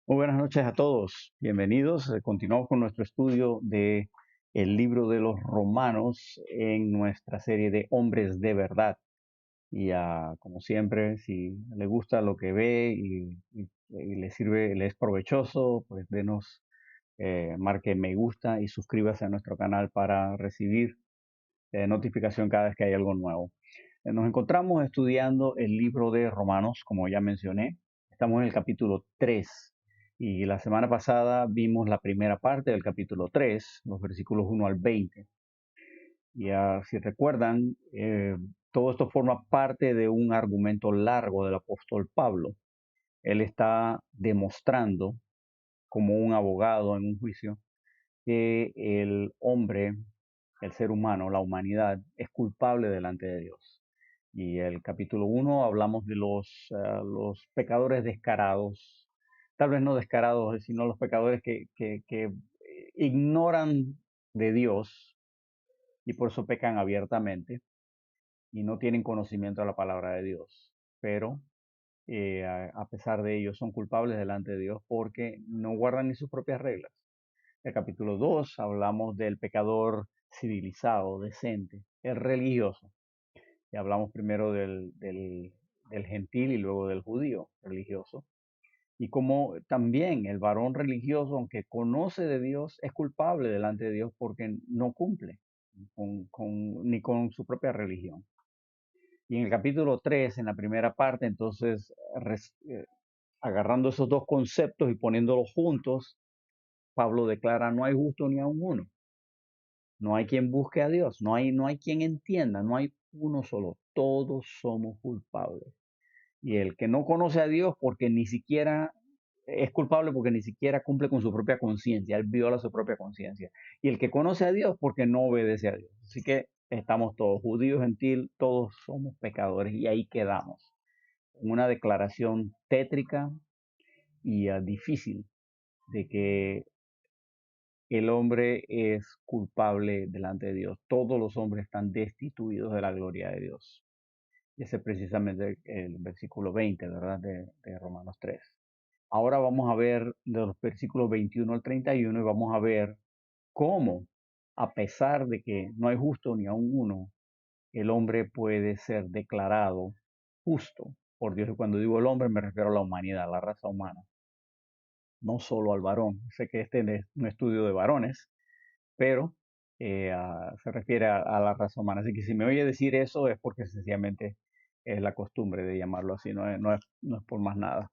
Muy buenas noches a todos. Bienvenidos. Continuamos con nuestro estudio de el libro de los Romanos en nuestra serie de Hombres de Verdad. Y como siempre, si le gusta lo que ve y le sirve, le es provechoso, pues denos, marque me gusta y suscríbase a nuestro canal para recibir notificación cada vez que hay algo nuevo. Nos encontramos estudiando el libro de Romanos, como ya mencioné. Estamos en el capítulo 3 y la semana pasada vimos la primera parte del capítulo 3, los versículos 1 al 20. Y si recuerdan, todo esto forma parte de un argumento largo del apóstol Pablo. Él está demostrando, como un abogado en un juicio, que el hombre, el ser humano, la humanidad, es culpable delante de Dios. Y el capítulo 1 hablamos de los pecadores descarados, tal vez no descarados, sino los pecadores que ignoran de Dios y por eso pecan abiertamente y no tienen conocimiento de la palabra de Dios. Pero a pesar de ello son culpables delante de Dios porque no guardan ni sus propias reglas. El capítulo 2 hablamos del pecador civilizado, decente, el religioso. Y hablamos primero del gentil y luego del judío religioso. Y como también el varón religioso, aunque conoce de Dios, es culpable delante de Dios porque no cumple ni con su propia religión. Y en el capítulo 3, en la primera parte, entonces, agarrando esos dos conceptos y poniéndolos juntos, Pablo declara, no hay justo ni aun uno. No hay quien busque a Dios, no hay quien entienda, no hay uno solo. Todos somos culpables. Y el que no conoce a Dios porque ni siquiera es culpable porque ni siquiera cumple con su propia conciencia, él viola su propia conciencia. Y el que conoce a Dios porque no obedece a Dios. Así que estamos todos, judíos, gentil, todos somos pecadores y ahí quedamos. Una declaración tétrica y difícil de que el hombre es culpable delante de Dios. Todos los hombres están destituidos de la gloria de Dios. Ese es precisamente el versículo 20, ¿verdad? De Romanos 3. Ahora vamos a ver de los versículos 21 al 31 y vamos a ver cómo, a pesar de que no hay justo ni aun uno, el hombre puede ser declarado justo por Dios. Y cuando digo el hombre me refiero a la humanidad, a la raza humana, no solo al varón. Sé que este es un estudio de varones, pero se refiere a la raza humana. Así que si me oye decir eso es porque sencillamente es la costumbre de llamarlo así, no es por más nada.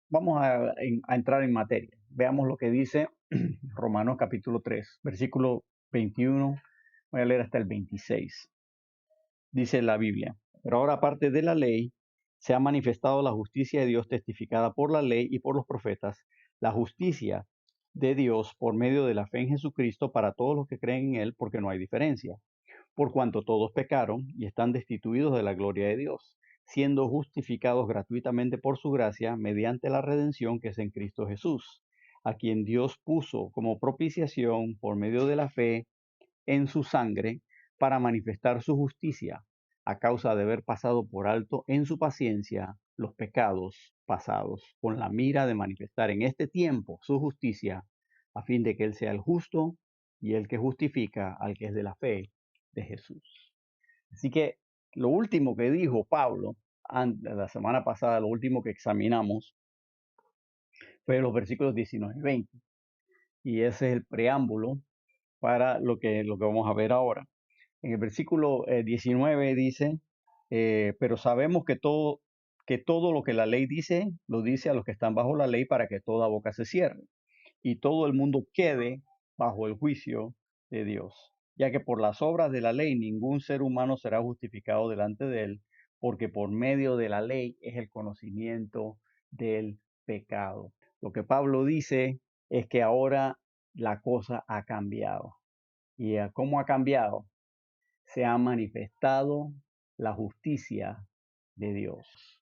Vamos a entrar en materia. Veamos lo que dice Romanos capítulo 3, versículo 21. Voy a leer hasta el 26. Dice la Biblia, pero ahora aparte de la ley, se ha manifestado la justicia de Dios testificada por la ley y por los profetas, la justicia de Dios por medio de la fe en Jesucristo para todos los que creen en Él, porque no hay diferencia. Por cuanto todos pecaron y están destituidos de la gloria de Dios, siendo justificados gratuitamente por su gracia mediante la redención que es en Cristo Jesús, a quien Dios puso como propiciación por medio de la fe en su sangre para manifestar su justicia, a causa de haber pasado por alto en su paciencia los pecados pasados, con la mira de manifestar en este tiempo su justicia, a fin de que Él sea el justo y el que justifica al que es de la fe de Jesús. Así que lo último que dijo Pablo la semana pasada, lo último que examinamos, fue los versículos 19 y 20. Y ese es el preámbulo para lo que vamos a ver ahora. En el versículo 19 dice, pero sabemos que todo lo que la ley dice, lo dice a los que están bajo la ley para que toda boca se cierre y todo el mundo quede bajo el juicio de Dios, ya que por las obras de la ley ningún ser humano será justificado delante de él, porque por medio de la ley es el conocimiento del pecado. Lo que Pablo dice es que ahora la cosa ha cambiado. ¿Y cómo ha cambiado? Se ha manifestado la justicia de Dios.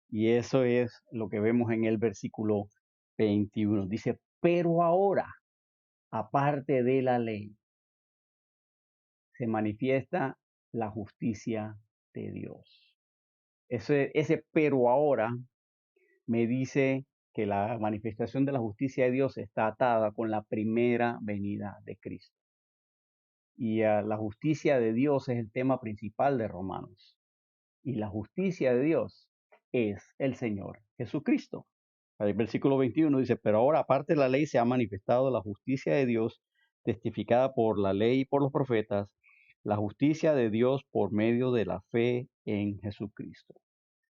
Y eso es lo que vemos en el versículo 21. Dice, pero ahora, aparte de la ley, se manifiesta la justicia de Dios. Ese pero ahora me dice que la manifestación de la justicia de Dios está atada con la primera venida de Cristo. Y la justicia de Dios es el tema principal de Romanos. Y la justicia de Dios es el Señor Jesucristo. El versículo 21 dice, pero ahora aparte de la ley se ha manifestado la justicia de Dios, testificada por la ley y por los profetas, la justicia de Dios por medio de la fe en Jesucristo.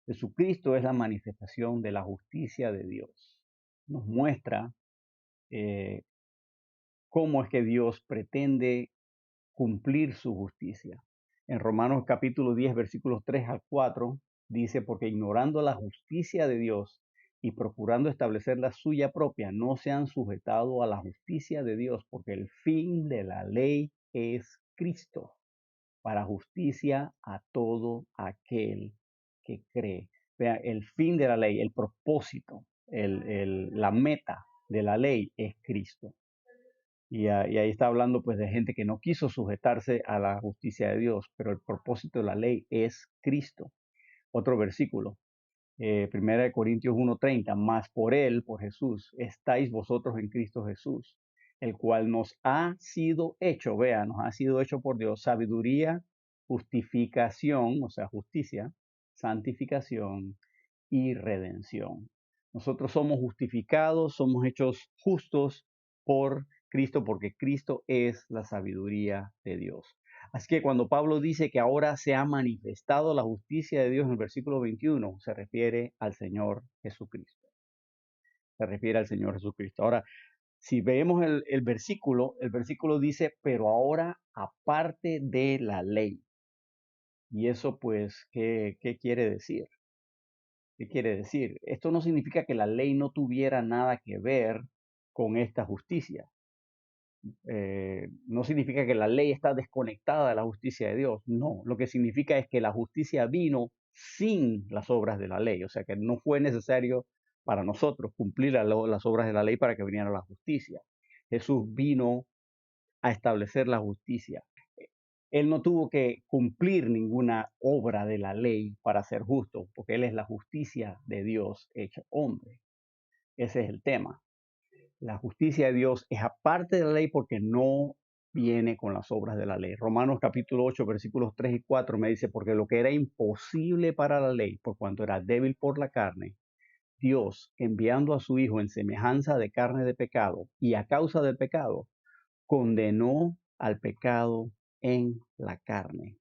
Jesucristo es la manifestación de la justicia de Dios. Nos muestra eh, cómo es que Dios pretende cumplir su justicia. En Romanos capítulo 10, versículos 3 al 4, dice, porque ignorando la justicia de Dios y procurando establecer la suya propia, no se han sujetado a la justicia de Dios, porque el fin de la ley es Cristo, para justicia a todo aquel que cree. Vea, el fin de la ley, el propósito, la meta de la ley es Cristo. Y ahí está hablando pues de gente que no quiso sujetarse a la justicia de Dios, pero el propósito de la ley es Cristo. Otro versículo, 1 Corintios 1:30, más por él, por Jesús, estáis vosotros en Cristo Jesús, el cual nos ha sido hecho, vea, nos ha sido hecho por Dios sabiduría, justificación, o sea, justicia, santificación y redención. Nosotros somos justificados, somos hechos justos por Cristo, porque Cristo es la sabiduría de Dios. Así que cuando Pablo dice que ahora se ha manifestado la justicia de Dios en el versículo 21, se refiere al Señor Jesucristo. Se refiere al Señor Jesucristo. Ahora, si vemos el versículo dice, pero ahora aparte de la ley. Y eso pues, ¿qué quiere decir? ¿Qué quiere decir? Esto no significa que la ley no tuviera nada que ver con esta justicia. No significa que la ley está desconectada de la justicia de Dios. No, lo que significa es que la justicia vino sin las obras de la ley. O sea que no fue necesario para nosotros cumplir las obras de la ley para que viniera la justicia. Jesús vino a establecer la justicia. Él no tuvo que cumplir ninguna obra de la ley para ser justo, porque Él es la justicia de Dios hecho hombre. Ese es el tema. La justicia de Dios es aparte de la ley porque no viene con las obras de la ley. Romanos capítulo 8, versículos 3 y 4 me dice, porque lo que era imposible para la ley, por cuanto era débil por la carne, Dios, enviando a su Hijo en semejanza de carne de pecado y a causa del pecado, condenó al pecado en la carne,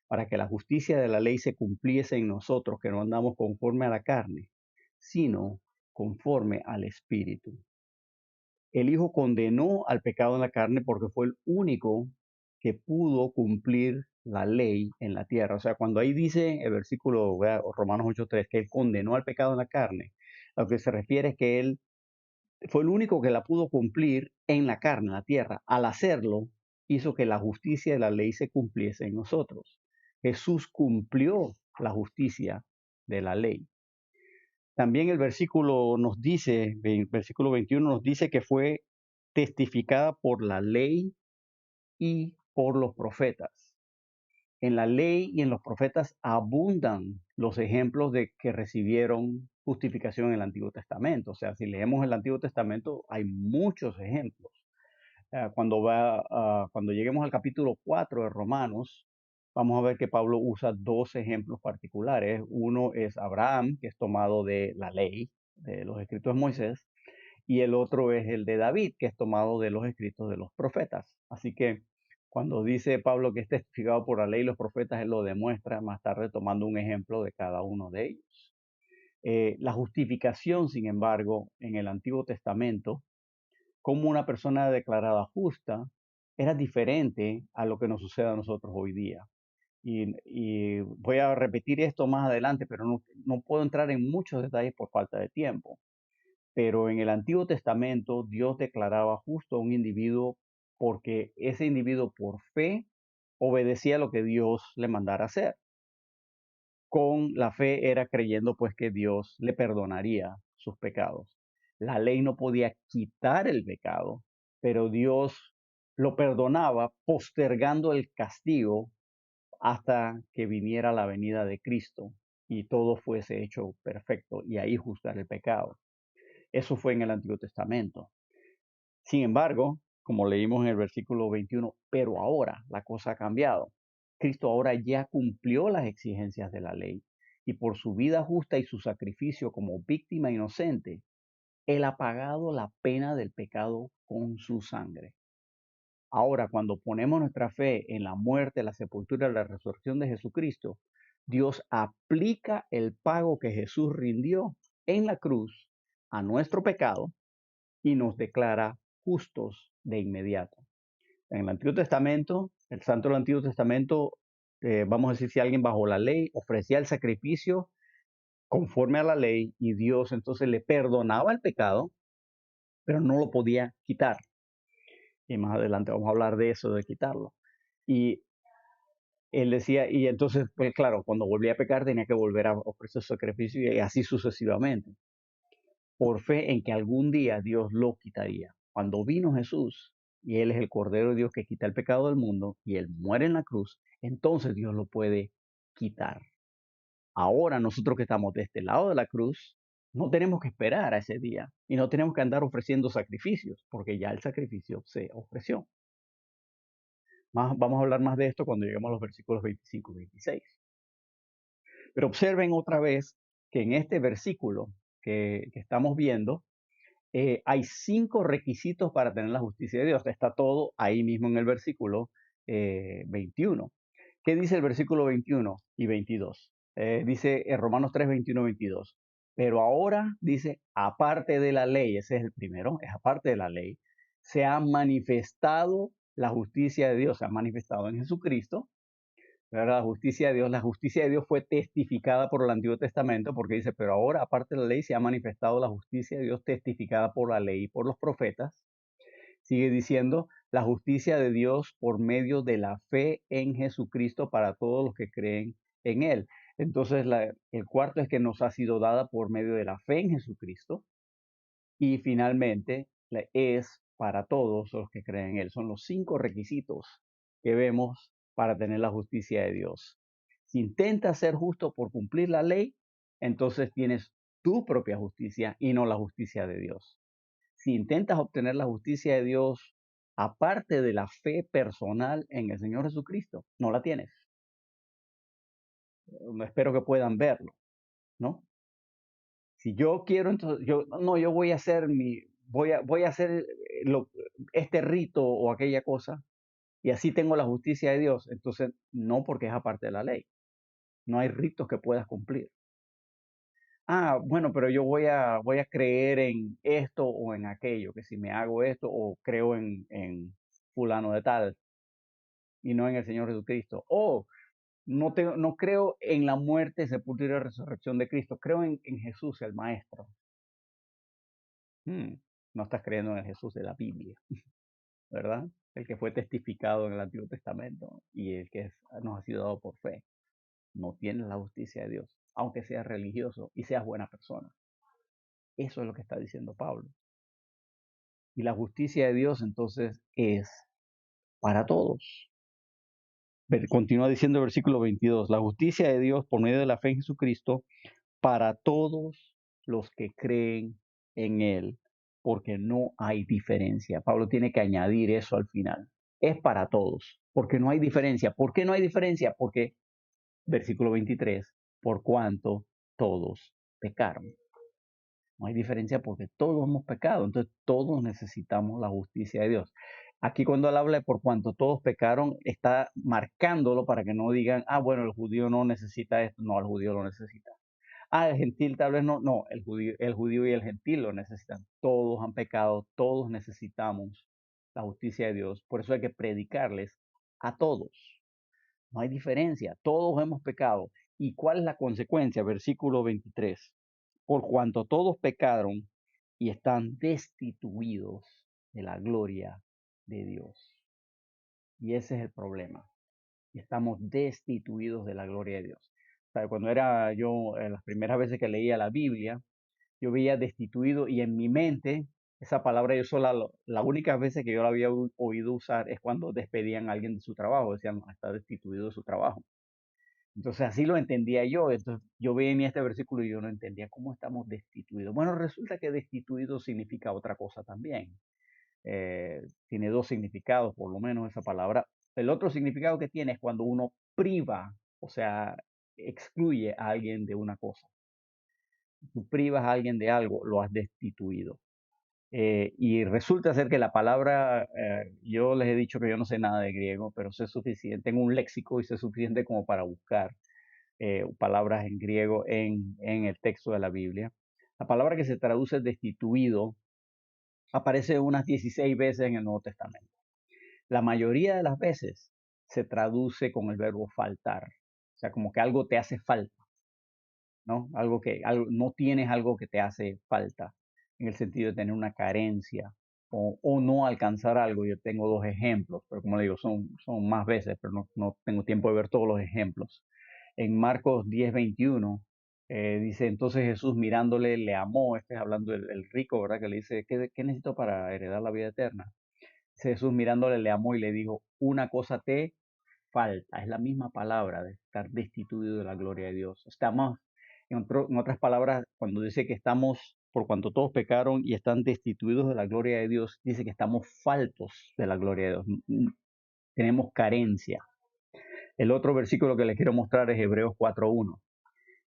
para que la justicia de la ley se cumpliese en nosotros, que no andamos conforme a la carne, sino conforme al Espíritu. El Hijo condenó al pecado en la carne porque fue el único que pudo cumplir la ley en la tierra. O sea, cuando ahí dice el versículo Romanos 8:3 que Él condenó al pecado en la carne, a lo que se refiere es que Él fue el único que la pudo cumplir en la carne, en la tierra. Al hacerlo, hizo que la justicia de la ley se cumpliese en nosotros. Jesús cumplió la justicia de la ley. También el versículo nos dice, el versículo 21 nos dice que fue testificada por la ley y por los profetas. En la ley y en los profetas abundan los ejemplos de que recibieron justificación en el Antiguo Testamento. O sea, si leemos el Antiguo Testamento, hay muchos ejemplos. Cuando lleguemos al capítulo 4 de Romanos, vamos a ver que Pablo usa dos ejemplos particulares. Uno es Abraham, que es tomado de la ley, de los escritos de Moisés, y el otro es el de David, que es tomado de los escritos de los profetas. Así que cuando dice Pablo que es testificado por la ley y los profetas, él lo demuestra más tarde tomando un ejemplo de cada uno de ellos. La justificación, sin embargo, en el Antiguo Testamento, como una persona declarada justa, era diferente a lo que nos sucede a nosotros hoy día. Y voy a repetir esto más adelante, pero no puedo entrar en muchos detalles por falta de tiempo. Pero en el Antiguo Testamento Dios declaraba justo a un individuo porque ese individuo por fe obedecía lo que Dios le mandara hacer. Con la fe era creyendo pues que Dios le perdonaría sus pecados. La ley no podía quitar el pecado, pero Dios lo perdonaba postergando el castigo hasta que viniera la venida de Cristo y todo fuese hecho perfecto y ahí juzgar el pecado. Eso fue en el Antiguo Testamento. Sin embargo, como leímos en el versículo 21, pero ahora la cosa ha cambiado. Cristo ahora ya cumplió las exigencias de la ley y por su vida justa y su sacrificio como víctima inocente, Él ha pagado la pena del pecado con su sangre. Ahora, cuando ponemos nuestra fe en la muerte, la sepultura y la resurrección de Jesucristo, Dios aplica el pago que Jesús rindió en la cruz a nuestro pecado y nos declara justos de inmediato. En el Antiguo Testamento, el santo del Antiguo Testamento, vamos a decir, si alguien bajo la ley ofrecía el sacrificio conforme a la ley y Dios entonces le perdonaba el pecado, pero no lo podía quitar. Y más adelante vamos a hablar de eso, de quitarlo. Y él decía, y entonces, pues claro, cuando volvía a pecar tenía que volver a ofrecer sacrificio y así sucesivamente, por fe en que algún día Dios lo quitaría. Cuando vino Jesús, y Él es el Cordero de Dios que quita el pecado del mundo, y Él muere en la cruz, entonces Dios lo puede quitar. Ahora nosotros que estamos de este lado de la cruz, no tenemos que esperar a ese día y no tenemos que andar ofreciendo sacrificios, porque ya el sacrificio se ofreció. Vamos a hablar más de esto cuando lleguemos a los versículos 25 y 26. Pero observen otra vez que en este versículo que estamos viendo, hay 5 requisitos para tener la justicia de Dios. Está todo ahí mismo en el versículo 21. ¿Qué dice el versículo 21 y 22? Dice en Romanos 3, 21, 22. Pero ahora dice, aparte de la ley, ese es el primero, es aparte de la ley, se ha manifestado la justicia de Dios, se ha manifestado en Jesucristo. ¿Verdad? La justicia de Dios fue testificada por el Antiguo Testamento, porque dice, pero ahora, aparte de la ley, se ha manifestado la justicia de Dios testificada por la ley y por los profetas. Sigue diciendo, la justicia de Dios por medio de la fe en Jesucristo para todos los que creen en Él. Entonces, el cuarto es que nos ha sido dada por medio de la fe en Jesucristo. Y finalmente, es para todos los que creen en Él. Son los 5 requisitos que vemos para tener la justicia de Dios. Si intentas ser justo por cumplir la ley, entonces tienes tu propia justicia y no la justicia de Dios. Si intentas obtener la justicia de Dios aparte de la fe personal en el Señor Jesucristo, no la tienes. Espero que puedan verlo, ¿no? Si yo quiero, entonces, yo voy a hacer voy a hacer este rito o aquella cosa y así tengo la justicia de Dios. Entonces, no, porque es aparte de la ley. No hay ritos que puedas cumplir. Ah, bueno, pero yo voy a creer en esto o en aquello, que si me hago esto o creo en fulano de tal y no en el Señor Jesucristo. O no creo en la muerte, sepultura y resurrección de Cristo. Creo en Jesús, el Maestro. Mm, no estás creyendo en el Jesús de la Biblia, ¿verdad? El que fue testificado en el Antiguo Testamento y el que nos ha sido dado por fe. No tienes la justicia de Dios, aunque seas religioso y seas buena persona. Eso es lo que está diciendo Pablo. Y la justicia de Dios entonces es para todos. Continúa diciendo el versículo 22, la justicia de Dios por medio de la fe en Jesucristo para todos los que creen en Él, porque no hay diferencia. Pablo tiene que añadir eso al final. Es para todos, porque no hay diferencia. ¿Por qué no hay diferencia? Porque, versículo 23, por cuanto todos pecaron. No hay diferencia porque todos hemos pecado, entonces todos necesitamos la justicia de Dios. Aquí cuando él habla de por cuanto todos pecaron, está marcándolo para que no digan, ah, bueno, el judío no necesita esto, no, el judío lo necesita. Ah, el gentil tal vez no, no, el judío y el gentil lo necesitan. Todos han pecado, todos necesitamos la justicia de Dios. Por eso hay que predicarles a todos. No hay diferencia, todos hemos pecado. ¿Y cuál es la consecuencia? Versículo 23. Por cuanto todos pecaron y están destituidos de la gloria de Dios. Y ese es el problema. Estamos destituidos de la gloria de Dios. O sea, cuando era yo, las primeras veces que leía la Biblia, yo veía destituido y en mi mente, esa palabra yo sola, la única vez que yo la había oído usar es cuando despedían a alguien de su trabajo, decían, está destituido de su trabajo. Entonces así lo entendía yo. Entonces yo venía este versículo y yo no entendía cómo estamos destituidos. Bueno, resulta que destituido significa otra cosa también. Tiene dos significados, por lo menos esa palabra. El otro significado que tiene es cuando uno priva, o sea, excluye a alguien de una cosa. Tú privas a alguien de algo, lo has destituido. Y resulta ser que la palabra, yo les he dicho que yo no sé nada de griego, pero sé suficiente, tengo un léxico y sé suficiente como para buscar palabras en griego en el texto de la Biblia. La palabra que se traduce destituido aparece unas 16 veces en el Nuevo Testamento. La mayoría de las veces se traduce con el verbo faltar, o sea, como que algo te hace falta, ¿no? No tienes algo que te hace falta, en el sentido de tener una carencia o no alcanzar algo. Yo tengo dos ejemplos, pero como le digo, son más veces, pero no tengo tiempo de ver todos los ejemplos. En Marcos 10:21 dice, entonces Jesús mirándole le amó, este es hablando del rico, ¿verdad? Que le dice, ¿qué necesito para heredar la vida eterna? Jesús mirándole le amó y le dijo, una cosa te falta, es la misma palabra de estar destituido de la gloria de Dios. Estamos, en otras palabras, cuando dice que estamos, por cuanto todos pecaron y están destituidos de la gloria de Dios, dice que estamos faltos de la gloria de Dios. Tenemos carencia. El otro versículo que les quiero mostrar es Hebreos 4:1.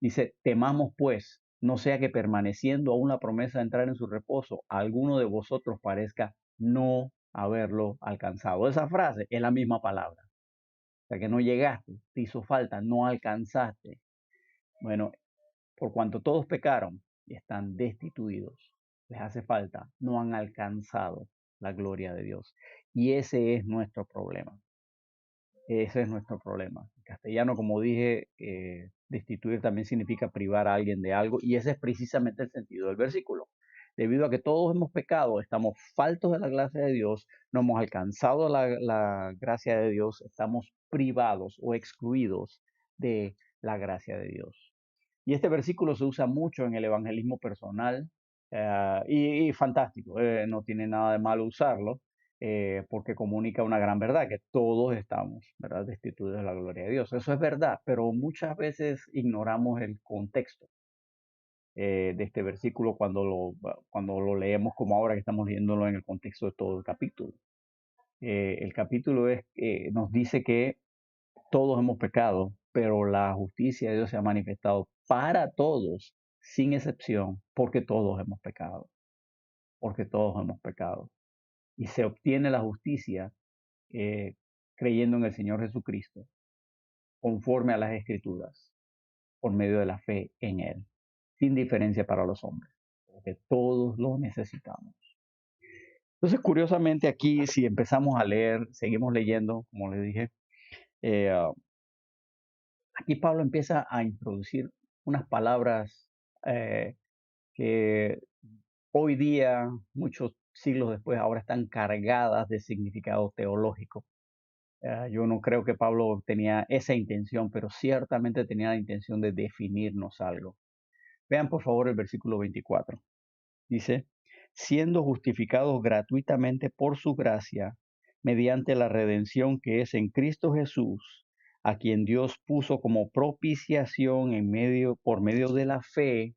Dice, temamos pues, no sea que permaneciendo aún la promesa de entrar en su reposo, a alguno de vosotros parezca no haberlo alcanzado. Esa frase es la misma palabra. O sea, que no llegaste, te hizo falta, no alcanzaste. Bueno, por cuanto todos pecaron y están destituidos, les hace falta, no han alcanzado la gloria de Dios. Y ese es nuestro problema. Ese es nuestro problema. En castellano, como dije, destituir también significa privar a alguien de algo, y ese es precisamente el sentido del versículo. Debido a que todos hemos pecado, estamos faltos de la gracia de Dios, no hemos alcanzado la gracia de Dios, estamos privados o excluidos de la gracia de Dios. Y este versículo se usa mucho en el evangelismo personal y fantástico, no tiene nada de malo usarlo porque comunica una gran verdad, que todos estamos, ¿verdad?, destituidos de la gloria de Dios. Eso es verdad, pero muchas veces ignoramos el contexto de este versículo cuando lo leemos como ahora que estamos leyéndolo en el contexto de todo el capítulo. El capítulo nos dice que todos hemos pecado, pero la justicia de Dios se ha manifestado para todos, sin excepción, porque todos hemos pecado, porque todos hemos pecado. Y se obtiene la justicia eh, creyendo en el Señor Jesucristo, conforme a las Escrituras, por medio de la fe en Él, sin diferencia para los hombres, porque todos lo necesitamos. Entonces, curiosamente aquí, si empezamos a leer, seguimos leyendo, como les dije, eh, aquí Pablo empieza a introducir unas palabras eh, que hoy día, muchos siglos después, ahora están cargadas de significado teológico. Yo no creo que Pablo tenía esa intención, pero ciertamente tenía la intención de definirnos algo. Vean por favor el versículo 24. Dice, siendo justificados gratuitamente por su gracia, mediante la redención que es en Cristo Jesús, a quien Dios puso como propiciación por medio de la fe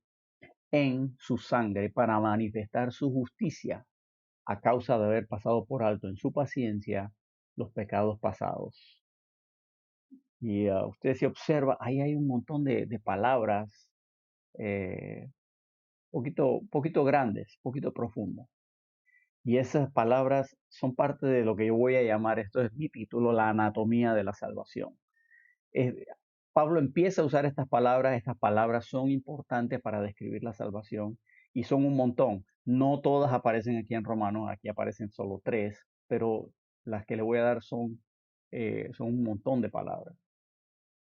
en su sangre para manifestar su justicia a causa de haber pasado por alto en su paciencia los pecados pasados. Y usted se observa, ahí hay un montón de palabras eh, poquito grandes, poquito profundas. Y esas palabras son parte de lo que yo voy a llamar, esto es mi título, la anatomía de la salvación. Eh, Pablo empieza a usar estas palabras son importantes para describir la salvación y son un montón. No todas aparecen aquí en Romanos, aquí aparecen solo tres, pero las que le voy a dar son un montón de palabras.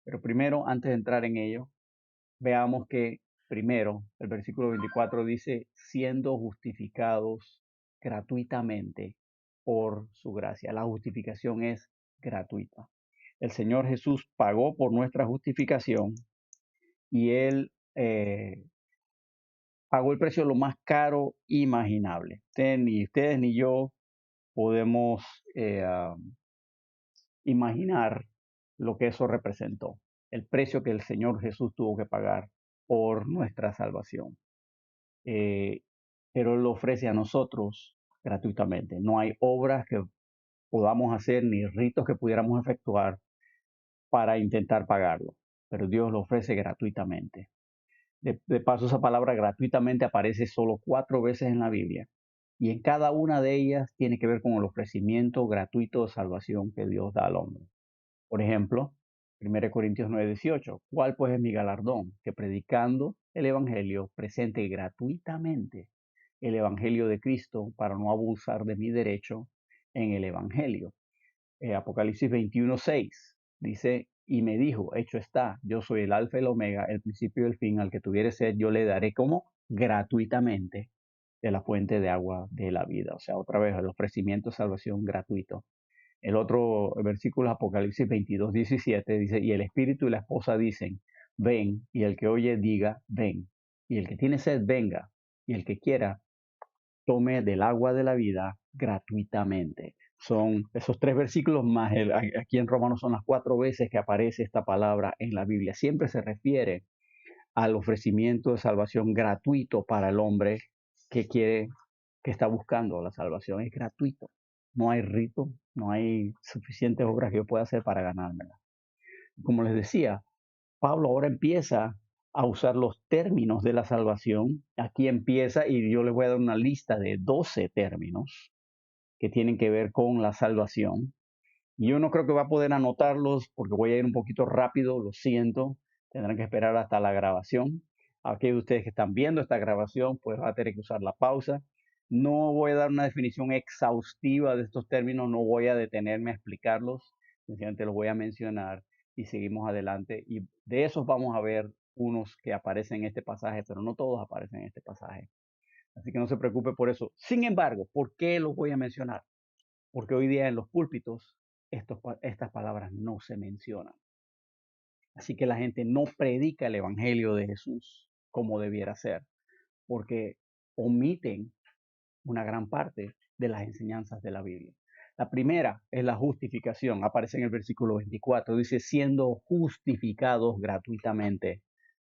Pero primero, antes de entrar en ello, veamos que primero el versículo 24 dice, siendo justificados gratuitamente por su gracia. La justificación es gratuita. El Señor Jesús pagó por nuestra justificación y Él pagó el precio lo más caro imaginable. Ustedes ni yo podemos imaginar lo que eso representó. el precio que el Señor Jesús tuvo que pagar por nuestra salvación. Eh, pero Él lo ofrece a nosotros gratuitamente. No hay obras que podamos hacer ni ritos que pudiéramos efectuar para intentar pagarlo, pero Dios lo ofrece gratuitamente. De paso, esa palabra gratuitamente aparece solo 4 veces en la Biblia y en cada una de ellas tiene que ver con el ofrecimiento gratuito de salvación que Dios da al hombre. Por ejemplo, 1 Corintios 9:18, ¿cuál pues es mi galardón? Que predicando el Evangelio presente gratuitamente el Evangelio de Cristo para no abusar de mi derecho en el Evangelio. Apocalipsis 21:6 dice, y me dijo, hecho está, yo soy el alfa y el omega, el principio y el fin, al que tuviere sed, yo le daré como gratuitamente de la fuente de agua de la vida. O sea, otra vez, el ofrecimiento de salvación gratuito. El otro versículo, Apocalipsis 22:17, dice, y el espíritu y la esposa dicen, ven, y el que oye diga, ven, y el que tiene sed, venga, y el que quiera, tome del agua de la vida gratuitamente. Son esos 3 versículos más, aquí en Romanos son las 4 veces que aparece esta palabra en la Biblia. Siempre se refiere al ofrecimiento de salvación gratuito para el hombre que quiere, que está buscando la salvación. Es gratuito. No hay rito, no hay suficientes obras que yo pueda hacer para ganármela. Como les decía, Pablo ahora empieza a usar los términos de la salvación. Aquí empieza, y yo les voy a dar una lista de 12 términos que tienen que ver con la salvación. Y yo no creo que va a poder anotarlos porque voy a ir un poquito rápido, lo siento. Tendrán que esperar hasta la grabación. Aquellos de ustedes que están viendo esta grabación, pues va a tener que usar la pausa. No voy a dar una definición exhaustiva de estos términos, no voy a detenerme a explicarlos, sencillamente los voy a mencionar y seguimos adelante. Y de esos vamos a ver unos que aparecen en este pasaje, pero no todos aparecen en este pasaje. Así que no se preocupe por eso. Sin embargo, ¿por qué los voy a mencionar? Porque hoy día en los púlpitos estas palabras no se mencionan. Así que la gente no predica el Evangelio de Jesús como debiera ser, porque omiten una gran parte de las enseñanzas de la Biblia. La primera es la justificación, aparece en el versículo 24, dice, siendo justificados gratuitamente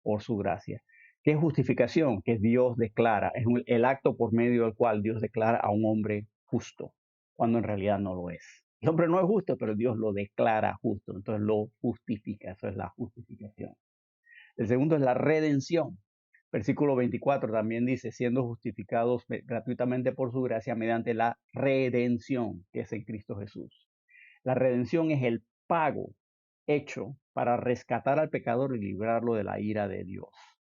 por su gracia. ¿Qué es justificación? Que Dios declara, es el acto por medio del cual Dios declara a un hombre justo, cuando en realidad no lo es. El hombre no es justo, pero Dios lo declara justo, entonces lo justifica, eso es la justificación. El segundo es la redención. Versículo 24 también dice, siendo justificados gratuitamente por su gracia mediante la redención que es en Cristo Jesús. La redención es el pago hecho para rescatar al pecador y librarlo de la ira de Dios.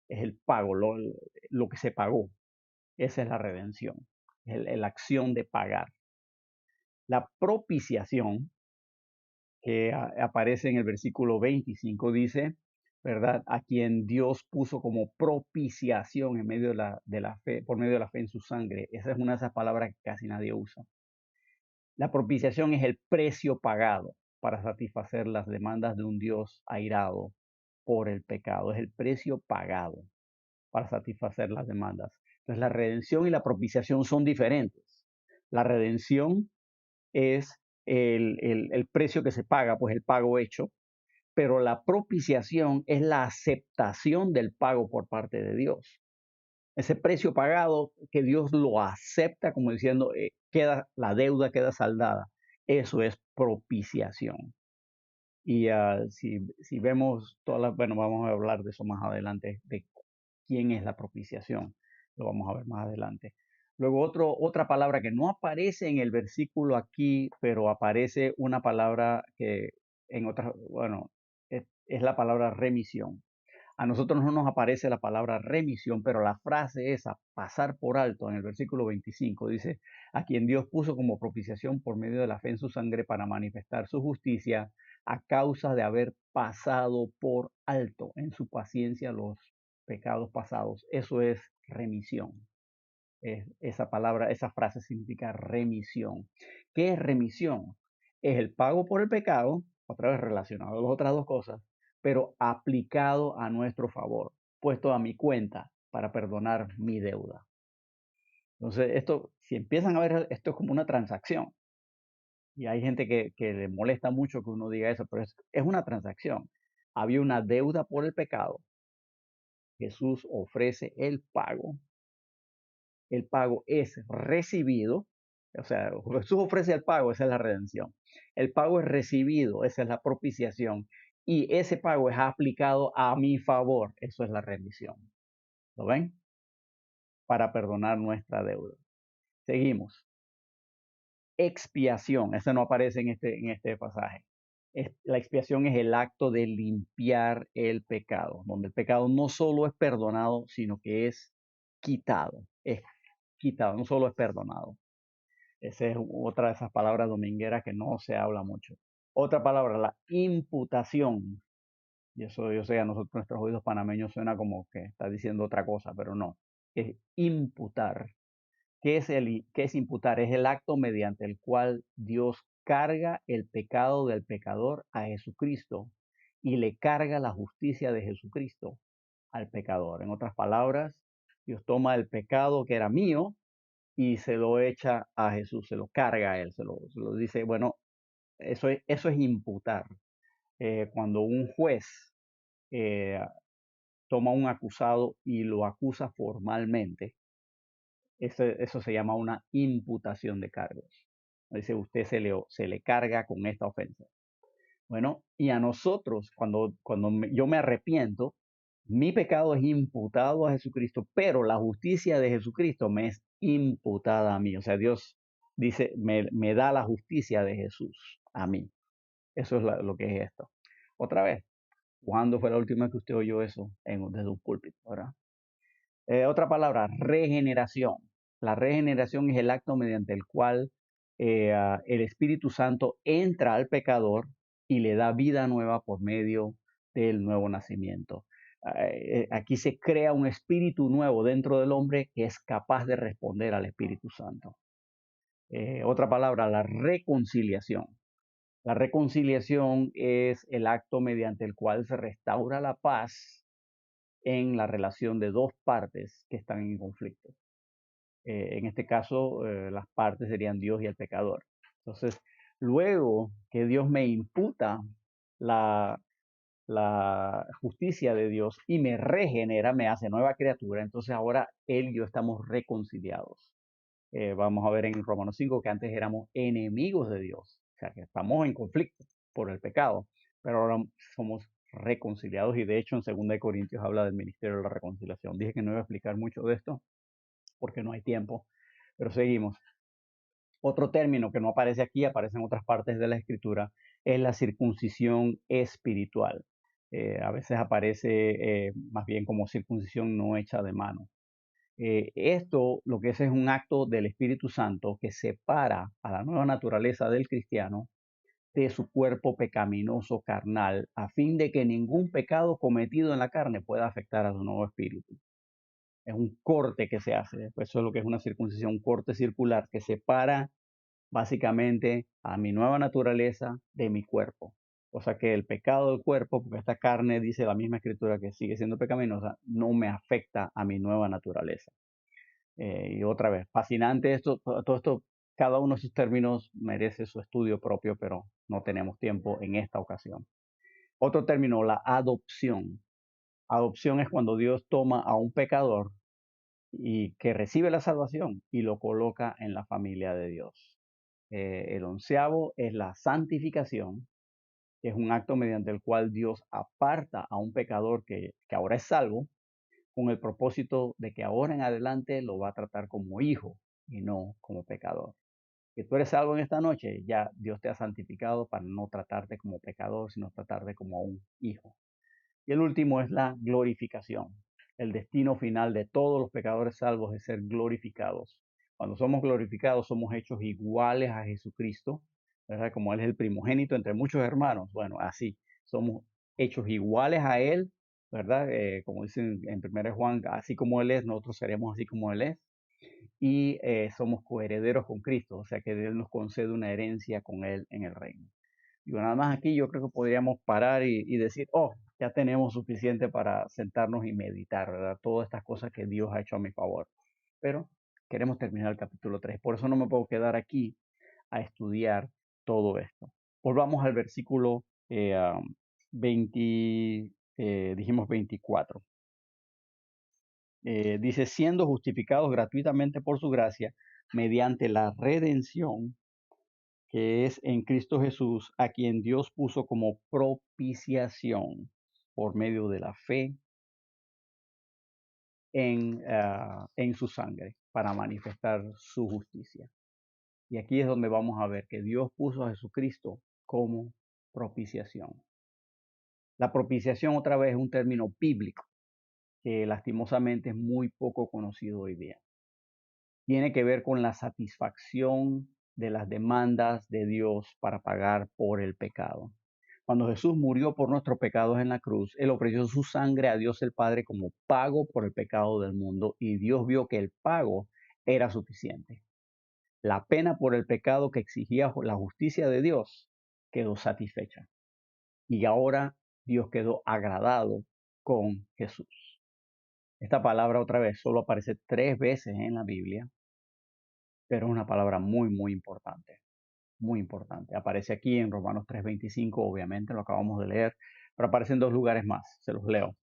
Es el pago, lo que se pagó. Esa es la redención, la acción de pagar. La propiciación que aparece en el versículo 25 dice, ¿verdad? A quien Dios puso como propiciación en medio de la fe, por medio de la fe en su sangre. Esa es una de esas palabras que casi nadie usa. La propiciación es el precio pagado para satisfacer las demandas de un Dios airado por el pecado. Es el precio pagado para satisfacer las demandas. Entonces la redención y la propiciación son diferentes. La redención es el precio que se paga, pues el pago hecho, pero la propiciación es la aceptación del pago por parte de Dios. Ese precio pagado que Dios lo acepta como diciendo, la deuda queda saldada. Eso es propiciación. Y si vemos bueno, vamos a hablar de eso más adelante, de quién es la propiciación. Lo vamos a ver más adelante. Luego otra palabra que no aparece en el versículo aquí, pero aparece una palabra que en otras, bueno, es la palabra remisión. A nosotros no nos aparece la palabra remisión, pero la frase esa, pasar por alto, en el versículo 25, dice, a quien Dios puso como propiciación por medio de la fe en su sangre para manifestar su justicia a causa de haber pasado por alto en su paciencia los pecados pasados. Eso es remisión. Esa palabra, esa frase significa remisión. ¿Qué es remisión? Es el pago por el pecado, otra vez relacionado a las otras dos cosas, pero aplicado a nuestro favor, puesto a mi cuenta para perdonar mi deuda. Entonces, si empiezan a ver, esto es como una transacción. Y hay gente que le molesta mucho que uno diga eso, pero es una transacción. había una deuda por el pecado. Jesús ofrece el pago. El pago es recibido. O sea, Jesús ofrece el pago, esa es la redención. El pago es recibido, esa es la propiciación. Y ese pago es aplicado a mi favor, eso es la remisión. ¿Lo ven? Para perdonar nuestra deuda. Seguimos. Expiación, eso no aparece en este pasaje. La expiación es el acto de limpiar el pecado, donde el pecado no solo es perdonado, sino que es quitado. Es quitado, no solo es perdonado. Esa es otra de esas palabras domingueras que no se habla mucho. Otra palabra, la imputación. Y eso yo sé, a nosotros, nuestros oídos panameños suena como que está diciendo otra cosa, pero no. Es imputar. ¿Qué es imputar? Es el acto mediante el cual Dios carga el pecado del pecador a Jesucristo y le carga la justicia de Jesucristo al pecador. En otras palabras, Dios toma el pecado que era mío y se lo echa a Jesús, se lo carga a él, se lo dice, bueno, eso es imputar. Cuando un juez eh, toma un acusado y lo acusa formalmente, eso se llama una imputación de cargos. Dice, usted se le carga con esta ofensa. Bueno, y a nosotros, cuando yo me arrepiento, mi pecado es imputado a Jesucristo, pero la justicia de Jesucristo me es imputada a mí. O sea, Dios dice, me da la justicia de Jesús a mí. Eso es lo que es esto. Otra vez, ¿cuándo fue la última vez que usted oyó eso desde un púlpito? ¿Verdad? Otra palabra, regeneración. La regeneración es el acto mediante el cual el Espíritu Santo entra al pecador y le da vida nueva por medio del nuevo nacimiento. Aquí se crea un espíritu nuevo dentro del hombre que es capaz de responder al Espíritu Santo. Otra palabra, la reconciliación. La reconciliación es el acto mediante el cual se restaura la paz en la relación de dos partes que están en conflicto. En este caso, las partes serían Dios y el pecador. Entonces, luego que Dios me imputa la, la justicia de Dios y me regenera, me hace nueva criatura, entonces ahora Él y yo estamos reconciliados. Vamos a ver en Romanos 5 que antes éramos enemigos de Dios, o sea que estamos en conflicto por el pecado, pero ahora somos reconciliados y de hecho en 2 Corintios habla del ministerio de la reconciliación. Dije que no iba a explicar mucho de esto porque no hay tiempo, pero seguimos. Otro término que no aparece aquí, aparece en otras partes de la escritura, es la circuncisión espiritual. A veces aparece más bien como circuncisión no hecha de mano. Esto lo que es un acto del Espíritu Santo que separa a la nueva naturaleza del cristiano de su cuerpo pecaminoso carnal, a fin de que ningún pecado cometido en la carne pueda afectar a su nuevo espíritu. Es un corte que se hace, pues eso es lo que es una circuncisión, un corte circular que separa básicamente a mi nueva naturaleza de mi cuerpo. O sea que el pecado del cuerpo, porque esta carne dice la misma escritura que sigue siendo pecaminosa, no me afecta a mi nueva naturaleza. Y otra vez, fascinante esto, todo esto, cada uno de esos términos merece su estudio propio, pero no tenemos tiempo en esta ocasión. Otro término, la adopción. Adopción es cuando Dios toma a un pecador y que recibe la salvación y lo coloca en la familia de Dios. El onceavo es la santificación, que es un acto mediante el cual Dios aparta a un pecador que ahora es salvo con el propósito de que ahora en adelante lo va a tratar como hijo y no como pecador. Que tú eres salvo en esta noche, ya Dios te ha santificado para no tratarte como pecador, sino tratarte como un hijo. Y el último es la glorificación. El destino final de todos los pecadores salvos es ser glorificados. Cuando somos glorificados somos hechos iguales a Jesucristo, ¿verdad? Como Él es el primogénito entre muchos hermanos. Bueno, así somos hechos iguales a Él, ¿verdad? Como dicen en 1 Juan, así como Él es, nosotros seremos así como Él es. Y somos coherederos con Cristo, o sea que Él nos concede una herencia con Él en el reino. Digo, nada más aquí yo creo que podríamos parar y decir, oh, ya tenemos suficiente para sentarnos y meditar, ¿verdad? Todas estas cosas que Dios ha hecho a mi favor. Pero queremos terminar el capítulo 3. Por eso no me puedo quedar aquí a estudiar todo esto. Volvamos al versículo dijimos 24. Dice, siendo justificados gratuitamente por su gracia, mediante la redención que es en Cristo Jesús, a quien Dios puso como propiciación por medio de la fe en su sangre, para manifestar su justicia. Y aquí es donde vamos a ver que Dios puso a Jesucristo como propiciación. La propiciación, otra vez, es un término bíblico que lastimosamente es muy poco conocido hoy día. Tiene que ver con la satisfacción de las demandas de Dios para pagar por el pecado. Cuando Jesús murió por nuestros pecados en la cruz, Él ofreció su sangre a Dios el Padre como pago por el pecado del mundo, y Dios vio que el pago era suficiente. La pena por el pecado que exigía la justicia de Dios quedó satisfecha. Y ahora Dios quedó agradado con Jesús. Esta palabra, otra vez, solo aparece 3 veces en la Biblia, pero es una palabra muy, muy importante. Muy importante. Aparece aquí en Romanos 3:25, obviamente, lo acabamos de leer, pero aparece en 2 lugares más. Se los leo.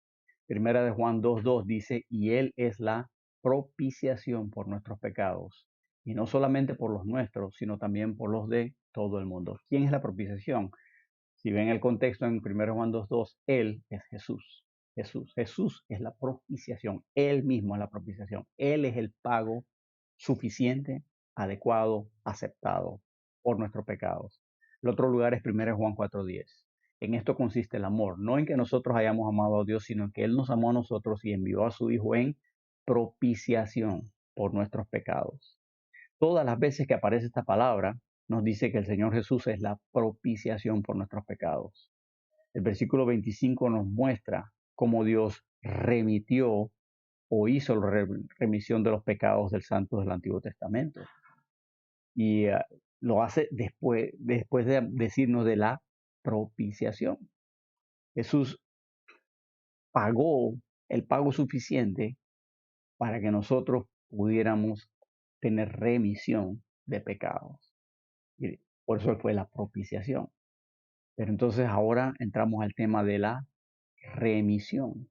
Primera de Juan 2:2 dice, y Él es la propiciación por nuestros pecados, y no solamente por los nuestros, sino también por los de todo el mundo. ¿Quién es la propiciación? Si ven el contexto en 1 Juan 2:2, Él es Jesús. Jesús es la propiciación. Él mismo es la propiciación. Él es el pago suficiente, adecuado, aceptado por nuestros pecados. El otro lugar es 1 Juan 4:10. En esto consiste el amor, no en que nosotros hayamos amado a Dios, sino en que Él nos amó a nosotros y envió a su Hijo en propiciación por nuestros pecados. Todas las veces que aparece esta palabra, nos dice que el Señor Jesús es la propiciación por nuestros pecados. El versículo 25 nos muestra cómo Dios remitió o hizo la remisión de los pecados del santo del Antiguo Testamento. Y lo hace después de decirnos de la propiciación. Jesús pagó el pago suficiente para que nosotros pudiéramos tener remisión de pecados. Y por eso fue la propiciación. Pero entonces ahora entramos al tema de la remisión.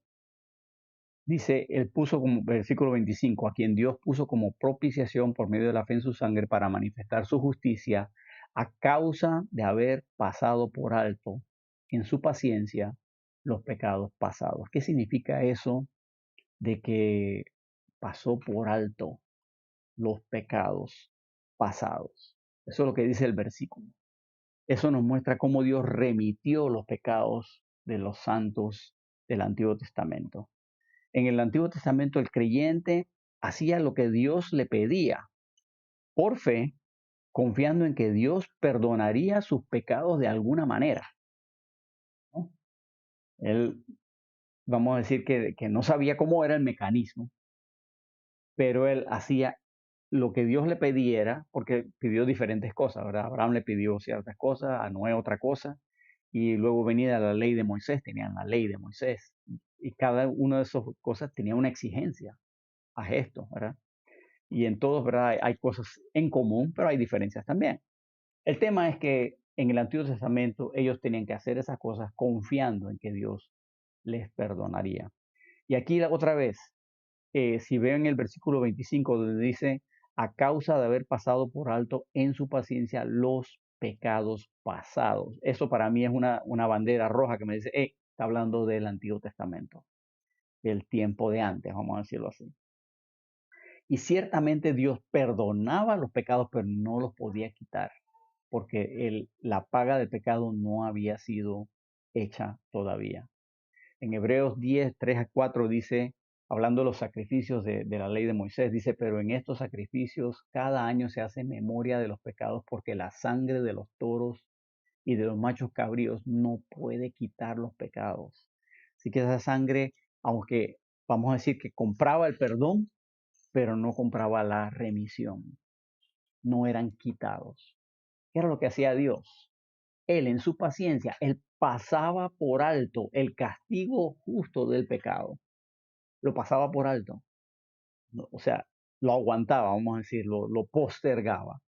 Dice, él puso como versículo 25, a quien Dios puso como propiciación por medio de la fe en su sangre para manifestar su justicia a causa de haber pasado por alto en su paciencia los pecados pasados. ¿Qué significa eso de que pasó por alto los pecados pasados? Eso es lo que dice el versículo. Eso nos muestra cómo Dios remitió los pecados de los santos del Antiguo Testamento. En el Antiguo Testamento el creyente hacía lo que Dios le pedía por fe, confiando en que Dios perdonaría sus pecados de alguna manera, ¿no? Él, vamos a decir que no sabía cómo era el mecanismo, pero él hacía lo que Dios le pidiera, porque pidió diferentes cosas, ¿verdad? Abraham le pidió ciertas cosas, a Noé otra cosa, y luego venía la ley de Moisés, tenían la ley de Moisés, y cada una de esas cosas tenía una exigencia a esto, ¿verdad? Y en todos, ¿verdad? Hay cosas en común, pero hay diferencias también. El tema es que en el Antiguo Testamento ellos tenían que hacer esas cosas confiando en que Dios les perdonaría. Y aquí otra vez, si ven el versículo 25, donde dice, a causa de haber pasado por alto en su paciencia los pecados pasados. Eso para mí es una bandera roja que me dice, está hablando del Antiguo Testamento, del tiempo de antes, vamos a decirlo así. Y ciertamente Dios perdonaba los pecados, pero no los podía quitar, porque la paga del pecado no había sido hecha todavía. En Hebreos 10, 3-4 dice, hablando de los sacrificios de la ley de Moisés, dice, pero en estos sacrificios cada año se hace memoria de los pecados, porque la sangre de los toros y de los machos cabríos no puede quitar los pecados. Así que esa sangre, aunque vamos a decir que compraba el perdón, pero no compraba la remisión. No eran quitados. ¿Qué era lo que hacía Dios? Él en su paciencia, él pasaba por alto el castigo justo del pecado. Lo pasaba por alto. O sea, lo aguantaba, vamos a decirlo, lo postergaba.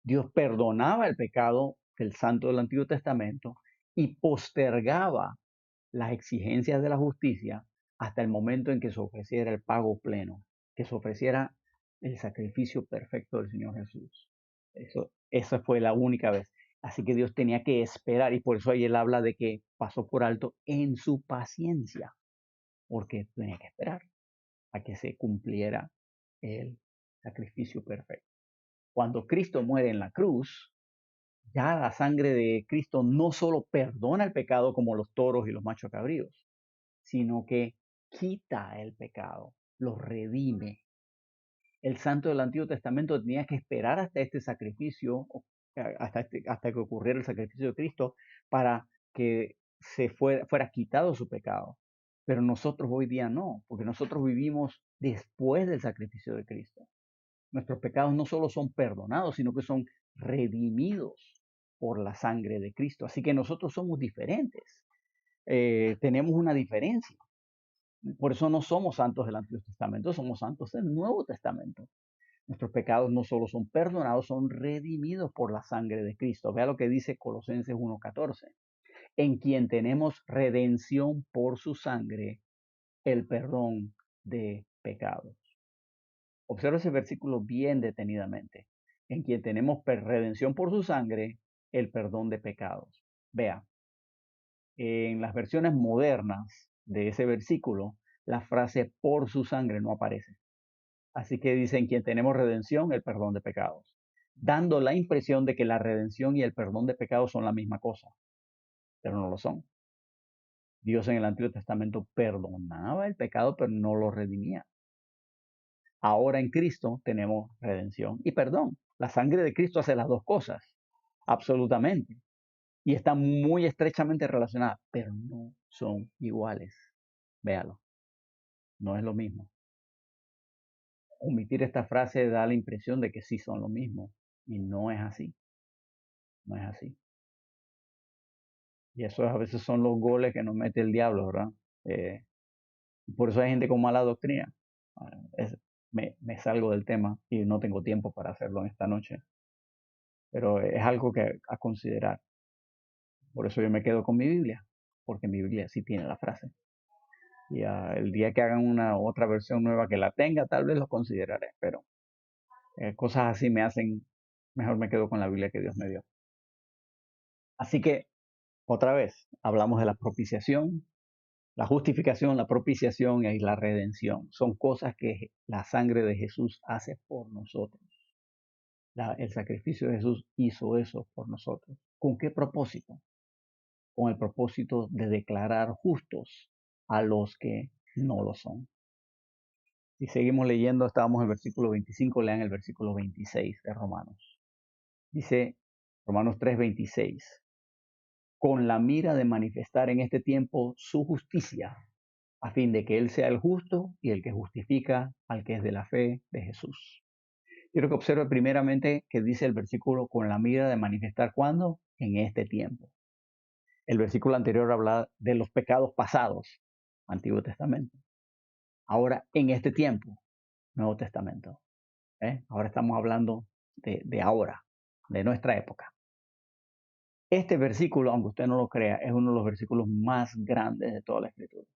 Dios perdonaba el pecado del santo del Antiguo Testamento y postergaba las exigencias de la justicia hasta el momento en que se ofreciera el pago pleno, que se ofreciera el sacrificio perfecto del Señor Jesús. Esa fue la única vez. Así que Dios tenía que esperar y por eso ahí él habla de que pasó por alto en su paciencia, porque tenía que esperar a que se cumpliera el sacrificio perfecto. Cuando Cristo muere en la cruz, ya la sangre de Cristo no solo perdona el pecado como los toros y los machos cabríos, sino que quita el pecado, lo redime. El santo del Antiguo Testamento tenía que esperar hasta este sacrificio, hasta que ocurriera el sacrificio de Cristo, para que fuera quitado su pecado. Pero nosotros hoy día no, porque nosotros vivimos después del sacrificio de Cristo. Nuestros pecados no solo son perdonados, sino que son redimidos por la sangre de Cristo. Así que nosotros somos diferentes. Tenemos una diferencia. Por eso no somos santos del Antiguo Testamento, somos santos del Nuevo Testamento. Nuestros pecados no solo son perdonados, son redimidos por la sangre de Cristo. Vea lo que dice Colosenses 1:14. En quien tenemos redención por su sangre, el perdón de pecados. Observa ese versículo bien detenidamente. En quien tenemos redención por su sangre, el perdón de pecados. Vea, en las versiones modernas de ese versículo, la frase por su sangre no aparece. Así que dice en quien tenemos redención, el perdón de pecados, dando la impresión de que la redención y el perdón de pecados son la misma cosa, pero no lo son. Dios en el Antiguo Testamento perdonaba el pecado, pero no lo redimía. Ahora en Cristo tenemos redención y perdón. La sangre de Cristo hace las dos cosas, absolutamente. Y están muy estrechamente relacionadas, pero no son iguales. Véalo, no es lo mismo. Omitir esta frase da la impresión de que sí son lo mismo, y no es así. No es así. Y eso a veces son los goles que nos mete el diablo, ¿verdad? Eh, por eso hay gente con mala doctrina. Ah, me salgo del tema y no tengo tiempo para hacerlo en esta noche, pero es algo que a considerar. Por eso yo me quedo con mi Biblia, porque mi Biblia sí tiene la frase. Y el día que hagan una otra versión nueva que la tenga, tal vez lo consideraré, pero cosas así me hacen, mejor me quedo con la Biblia que Dios me dio. Así que, otra vez, hablamos de la propiciación, la justificación, la propiciación y la redención. Son cosas que la sangre de Jesús hace por nosotros. El sacrificio de Jesús hizo eso por nosotros. ¿Con qué propósito? Con el propósito de declarar justos a los que no lo son. Si seguimos leyendo, estábamos en el versículo 25, lean el versículo 26 de Romanos. Dice Romanos 3:26, con la mira de manifestar en este tiempo su justicia, a fin de que Él sea el justo y el que justifica al que es de la fe de Jesús. Quiero que observe primeramente que dice el versículo con la mira de manifestar cuándo, en este tiempo. El versículo anterior habla de los pecados pasados, Antiguo Testamento. Ahora, en este tiempo, Nuevo Testamento. Ahora estamos hablando de ahora, de nuestra época. Este versículo, aunque usted no lo crea, es uno de los versículos más grandes de toda la Escritura.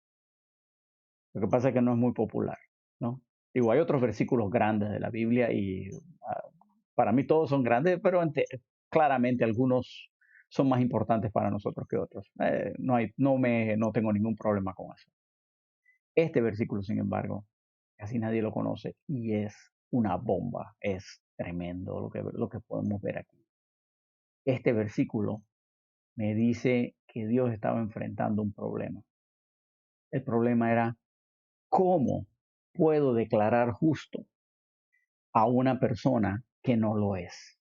Lo que pasa es que no es muy popular, ¿no? Digo, hay otros versículos grandes de la Biblia y para mí todos son grandes, pero claramente algunos son más importantes para nosotros que otros. No tengo ningún problema con eso. Este versículo, sin embargo, casi nadie lo conoce y es una bomba, es tremendo lo que podemos ver aquí. Este versículo me dice que Dios estaba enfrentando un problema. El problema era, ¿cómo puedo declarar justo a una persona que no lo es?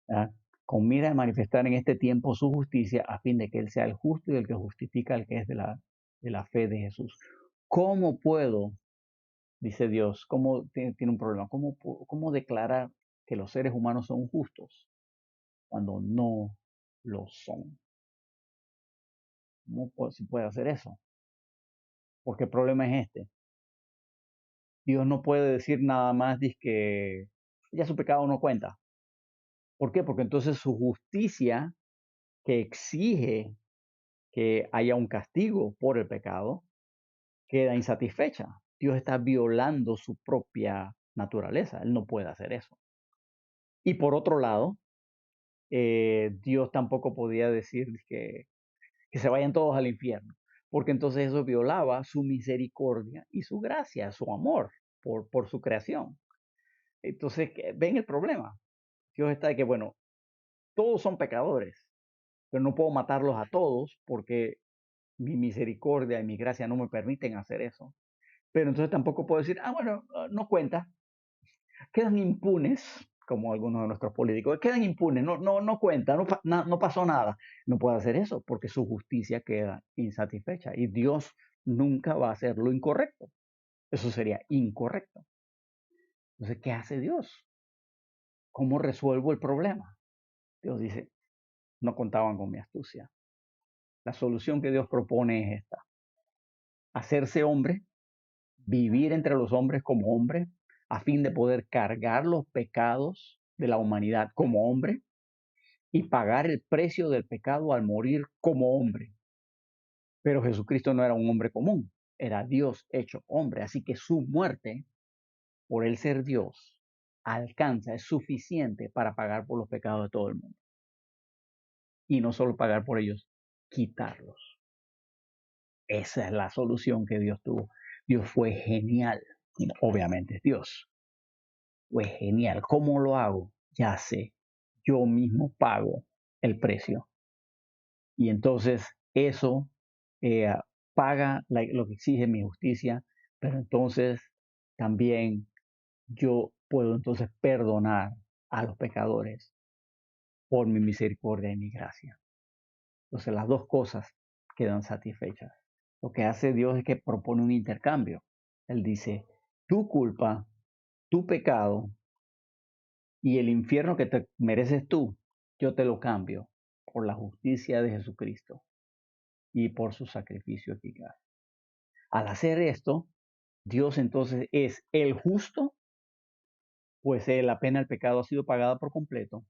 ¿Verdad? Con mira de manifestar en este tiempo su justicia a fin de que Él sea el justo y el que justifica al que es de la fe de Jesús. ¿Cómo puedo, dice Dios, cómo tiene un problema, cómo declarar que los seres humanos son justos cuando no lo son? ¿Cómo se puede hacer eso? Porque el problema es este. Dios no puede decir nada más que ya su pecado no cuenta. ¿Por qué? Porque entonces su justicia que exige que haya un castigo por el pecado, queda insatisfecha. Dios está violando su propia naturaleza. Él no puede hacer eso. Y por otro lado, Dios tampoco podía decir que se vayan todos al infierno, porque entonces eso violaba su misericordia y su gracia, su amor por su creación. Entonces, ¿ven el problema? Dios está de que, bueno, todos son pecadores, pero no puedo matarlos a todos porque mi misericordia y mi gracia no me permiten hacer eso. Pero entonces tampoco puedo decir, bueno, no cuenta, quedan impunes, como algunos de nuestros políticos, quedan impunes, no cuenta, no pasó nada. No puede hacer eso porque su justicia queda insatisfecha y Dios nunca va a hacer lo incorrecto. Eso sería incorrecto. Entonces, ¿qué hace Dios? ¿Cómo resuelvo el problema? Dios dice, no contaban con mi astucia. La solución que Dios propone es esta: hacerse hombre, vivir entre los hombres como hombre, a fin de poder cargar los pecados de la humanidad como hombre y pagar el precio del pecado al morir como hombre. Pero Jesucristo no era un hombre común, era Dios hecho hombre, así que su muerte, por él ser Dios, alcanza, es suficiente para pagar por los pecados de todo el mundo. Y no solo pagar por ellos, quitarlos. Esa es la solución que Dios tuvo. Dios fue genial. Obviamente es Dios. Fue genial. ¿Cómo lo hago? Ya sé. Yo mismo pago el precio. Y entonces eso eh, paga lo que exige mi justicia, pero entonces también yo puedo entonces perdonar a los pecadores por mi misericordia y mi gracia. Entonces las dos cosas quedan satisfechas. Lo que hace Dios es que propone un intercambio. Él dice, tu culpa, tu pecado y el infierno que te mereces tú, yo te lo cambio por la justicia de Jesucristo y por su sacrificio eficaz. Al hacer esto, Dios entonces es el justo, pues la pena del pecado ha sido pagada por completo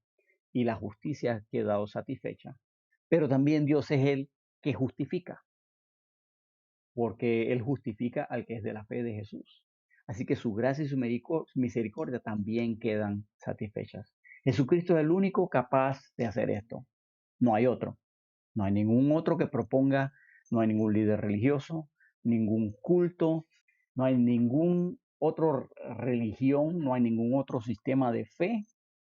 y la justicia ha quedado satisfecha. Pero también Dios es el que justifica, porque Él justifica al que es de la fe de Jesús. Así que su gracia y su misericordia también quedan satisfechas. Jesucristo es el único capaz de hacer esto. No hay otro. No hay ningún otro que proponga, no hay ningún líder religioso, ningún culto, no hay ningún otro religión, no hay ningún otro sistema de fe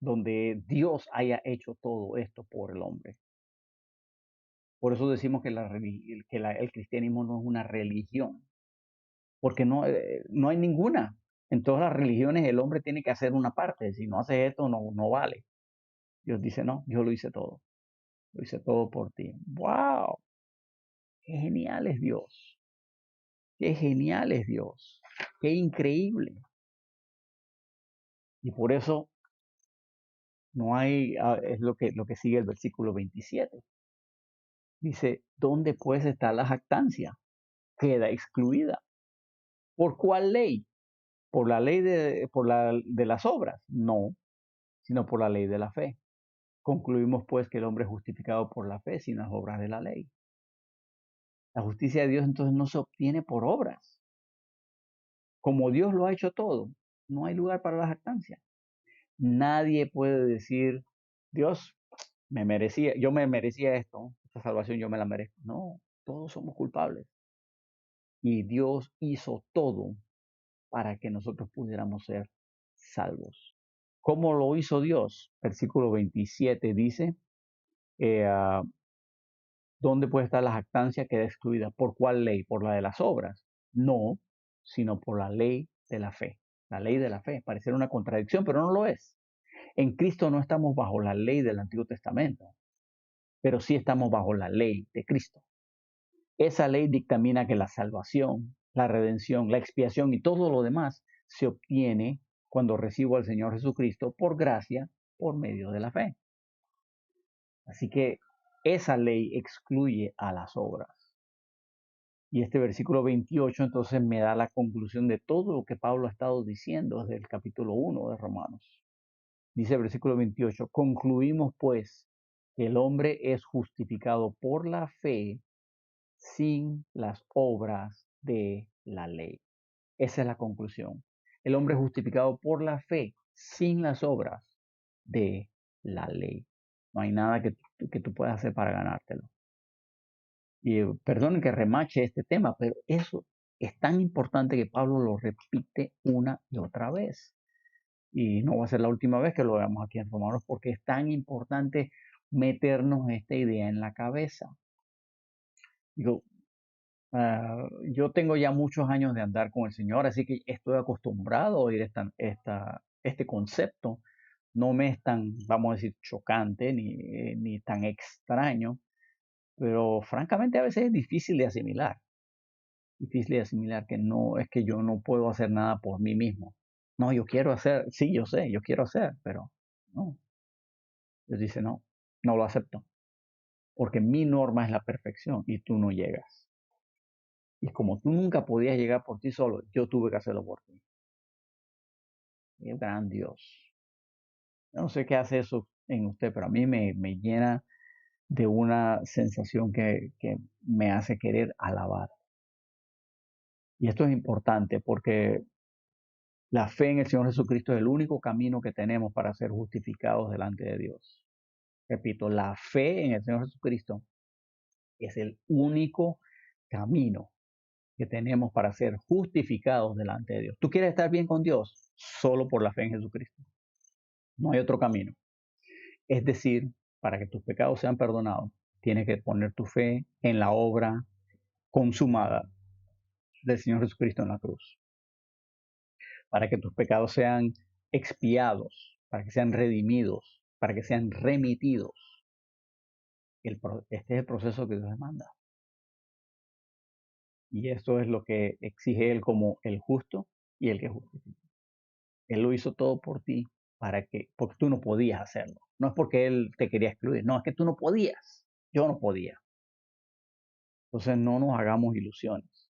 donde Dios haya hecho todo esto por el hombre. Por eso decimos que, el cristianismo no es una religión, porque no hay ninguna. En todas las religiones el hombre tiene que hacer una parte. Si no hace esto, no vale. Dios dice, no, yo lo hice todo. Lo hice todo por ti. ¡Wow! ¡Qué genial es Dios! ¡Qué genial es Dios! ¡Qué increíble! Y por eso no hay, es lo que sigue el versículo 27. Dice, ¿dónde pues está la jactancia? Queda excluida. ¿Por cuál ley? ¿Por la ley de las obras? No, sino por la ley de la fe. Concluimos pues que el hombre es justificado por la fe sin las obras de la ley. La justicia de Dios entonces no se obtiene por obras. Como Dios lo ha hecho todo, no hay lugar para la jactancia. Nadie puede decir, Dios, yo me merecía esto, esta salvación yo me la merezco. No, todos somos culpables. Y Dios hizo todo para que nosotros pudiéramos ser salvos. ¿Cómo lo hizo Dios? Versículo 27 dice, eh, ¿dónde puede estar la jactancia? Queda excluida. ¿Por cuál ley? ¿Por la de las obras? No, sino por la ley de la fe. La ley de la fe. Parece una contradicción, pero no lo es. En Cristo no estamos bajo la ley del Antiguo Testamento, pero sí estamos bajo la ley de Cristo. Esa ley dictamina que la salvación, la redención, la expiación y todo lo demás se obtiene cuando recibo al Señor Jesucristo por gracia, por medio de la fe. Así que esa ley excluye a las obras. Y este versículo 28 entonces me da la conclusión de todo lo que Pablo ha estado diciendo desde el capítulo 1 de Romanos. Dice el versículo 28, concluimos pues que el hombre es justificado por la fe sin las obras de la ley. Esa es la conclusión. El hombre es justificado por la fe, sin las obras de la ley. No hay nada que tú puedas hacer para ganártelo. Y perdonen que remache este tema, pero eso es tan importante que Pablo lo repite una y otra vez. Y no va a ser la última vez que lo veamos aquí en Romanos, porque es tan importante meternos esta idea en la cabeza. Digo, yo tengo ya muchos años de andar con el Señor, así que estoy acostumbrado a oír este concepto. No me es tan, vamos a decir, chocante ni tan extraño, pero francamente a veces es difícil de asimilar. Difícil de asimilar que no es que yo no puedo hacer nada por mí mismo. No, yo quiero hacer, sí, yo sé, yo quiero hacer, pero no. Dios dice, no, no lo acepto, porque mi norma es la perfección y tú no llegas. Y como tú nunca podías llegar por ti solo, yo tuve que hacerlo por ti. Es gran Dios. Yo no sé qué hace eso en usted, pero a mí me llena de una sensación que me hace querer alabar. Y esto es importante porque la fe en el Señor Jesucristo es el único camino que tenemos para ser justificados delante de Dios. Repito, la fe en el Señor Jesucristo es el único camino que tenemos para ser justificados delante de Dios. ¿Tú quieres estar bien con Dios? Solo por la fe en Jesucristo. No hay otro camino. Es decir, para que tus pecados sean perdonados, tienes que poner tu fe en la obra consumada del Señor Jesucristo en la cruz. Para que tus pecados sean expiados, para que sean redimidos, para que sean remitidos. Este es el proceso que Dios demanda. Y esto es lo que exige Él como el justo y el que justifica. Él lo hizo todo por ti, porque tú no podías hacerlo. No es porque Él te quería excluir, no, es que tú no podías. Yo no podía. Entonces no nos hagamos ilusiones,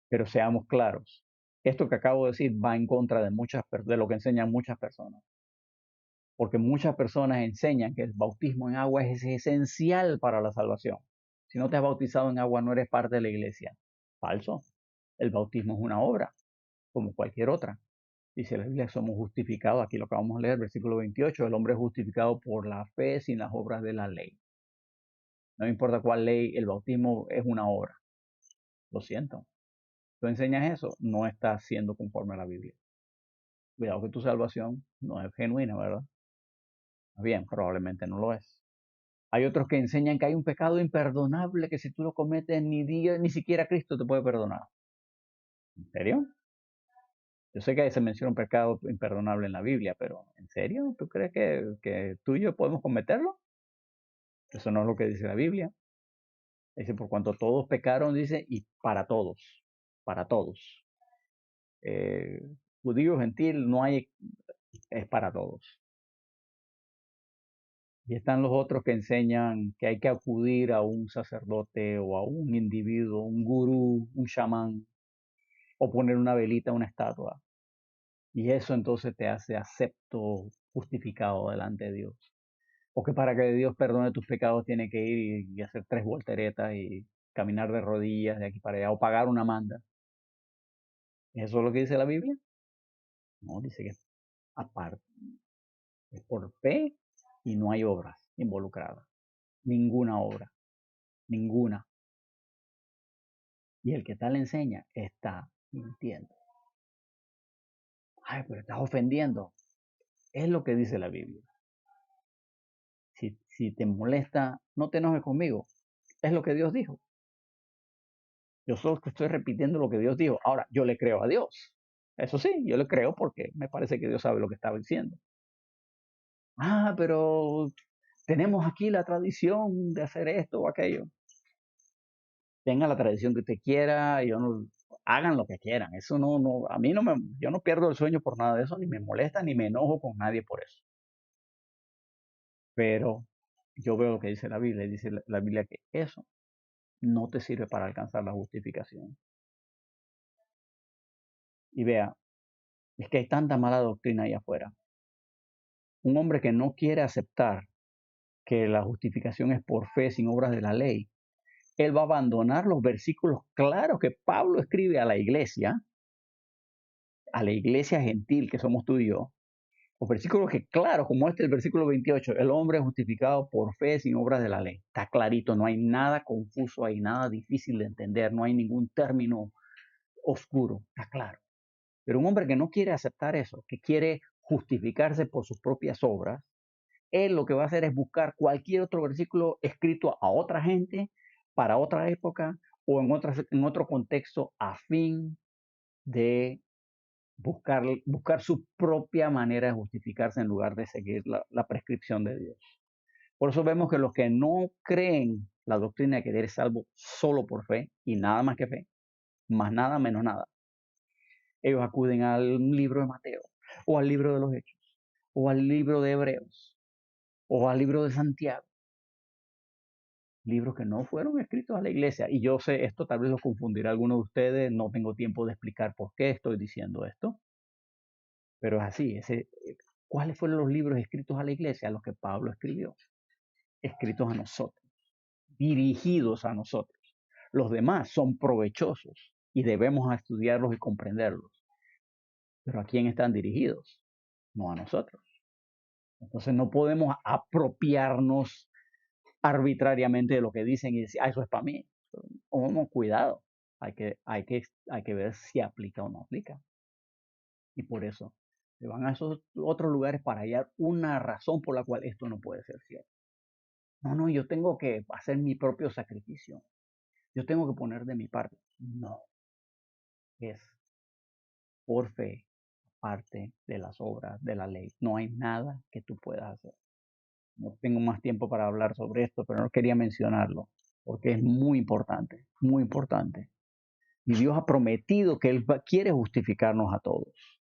pero seamos claros. Esto que acabo de decir va en contra de lo que enseñan muchas personas. Porque muchas personas enseñan que el bautismo en agua es esencial para la salvación. Si no te has bautizado en agua, no eres parte de la iglesia. Falso. El bautismo es una obra, como cualquier otra. Dice la Biblia, somos justificados, aquí lo acabamos de leer, versículo 28, el hombre es justificado por la fe sin las obras de la ley. No importa cuál ley, el bautismo es una obra. Lo siento. Tú enseñas eso, no estás siendo conforme a la Biblia. Cuidado que tu salvación no es genuina, ¿verdad? Bien, probablemente no lo es. Hay otros que enseñan que hay un pecado imperdonable que si tú lo cometes ni siquiera Cristo te puede perdonar. ¿En serio? Yo sé que ahí se menciona un pecado imperdonable en la Biblia, pero ¿en serio? ¿Tú crees que tú y yo podemos cometerlo? Eso no es lo que dice la Biblia. Dice, por cuanto todos pecaron, dice, y para todos. Eh, Judío, gentil, no hay, es para todos. Y están los otros que enseñan que hay que acudir a un sacerdote o a un individuo, un gurú, un chamán, o poner una velita a una estatua. Y eso entonces te hace acepto, justificado delante de Dios. O que para que Dios perdone tus pecados tiene que ir y hacer 3 volteretas y caminar de rodillas de aquí para allá o pagar una manda. ¿Eso es lo que dice la Biblia? No, dice que aparte, es por fe y no hay obras involucradas. Ninguna obra, ninguna. Y el que tal enseña está mintiendo. Ay, pero estás ofendiendo. Es lo que dice la Biblia. Si te molesta, no te enojes conmigo. Es lo que Dios dijo. Yo solo estoy repitiendo lo que Dios dijo. Ahora, yo le creo a Dios. Eso sí, yo le creo porque me parece que Dios sabe lo que estaba diciendo. Ah, pero tenemos aquí la tradición de hacer esto o aquello. Tenga la tradición que usted quiera, yo no, hagan lo que quieran. Eso a mí yo no pierdo el sueño por nada de eso, ni me molesta, ni me enojo con nadie por eso. Pero yo veo lo que dice la Biblia, y dice la Biblia que eso no te sirve para alcanzar la justificación. Y vea, es que hay tanta mala doctrina ahí afuera. Un hombre que no quiere aceptar que la justificación es por fe sin obras de la ley, Él va a abandonar los versículos claros que Pablo escribe a la iglesia gentil que somos tú y yo. Los versículos que, claro, como el versículo 28, el hombre es justificado por fe sin obras de la ley. Está clarito, no hay nada confuso, hay nada difícil de entender, no hay ningún término oscuro, está claro. Pero un hombre que no quiere aceptar eso, que quiere justificarse por sus propias obras, él lo que va a hacer es buscar cualquier otro versículo escrito a otra gente, para otra época o en otro contexto a fin de buscar su propia manera de justificarse en lugar de seguir la prescripción de Dios. Por eso vemos que los que no creen la doctrina de que eres salvo solo por fe y nada más que fe, más nada menos nada, ellos acuden al libro de Mateo, o al libro de los Hechos, o al libro de Hebreos, o al libro de Santiago, libros que no fueron escritos a la iglesia. Y yo sé, esto tal vez lo confundirá a algunos de ustedes, no tengo tiempo de explicar por qué estoy diciendo esto, pero es así. ¿Cuáles fueron los libros escritos a la iglesia? Los que Pablo escribió, escritos a nosotros, dirigidos a nosotros. Los demás son provechosos y debemos estudiarlos y comprenderlos. Pero ¿a quién están dirigidos? No a nosotros. Entonces no podemos apropiarnos arbitrariamente de lo que dicen y decir, eso es para mí. O no, cuidado. Hay que ver si aplica o no aplica. Y por eso se van a esos otros lugares para hallar una razón por la cual esto no puede ser cierto. No, yo tengo que hacer mi propio sacrificio. Yo tengo que poner de mi parte. No, es por fe, parte de las obras de la ley. No hay nada que tú puedas hacer. No tengo más tiempo para hablar sobre esto, pero no quería mencionarlo, porque es muy importante, muy importante. Y Dios ha prometido que Él quiere justificarnos a todos.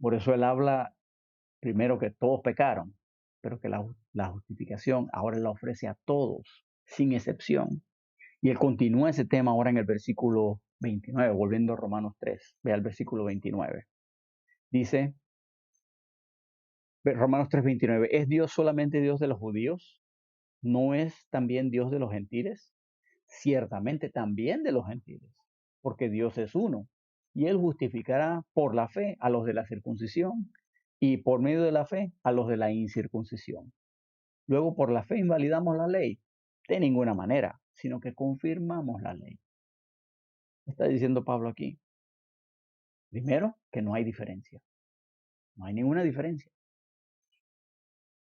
Por eso Él habla primero que todos pecaron, pero que la justificación ahora la ofrece a todos, sin excepción. Y Él continúa ese tema ahora en el versículo 29, volviendo a Romanos 3. Vea el versículo 29. Dice, Romanos 3:29, ¿es Dios solamente Dios de los judíos? ¿No es también Dios de los gentiles? Ciertamente también de los gentiles, porque Dios es uno, y Él justificará por la fe a los de la circuncisión y por medio de la fe a los de la incircuncisión. Luego, por la fe invalidamos la ley, de ninguna manera, sino que confirmamos la ley. ¿Qué está diciendo Pablo aquí? Primero, que no hay diferencia, no hay ninguna diferencia.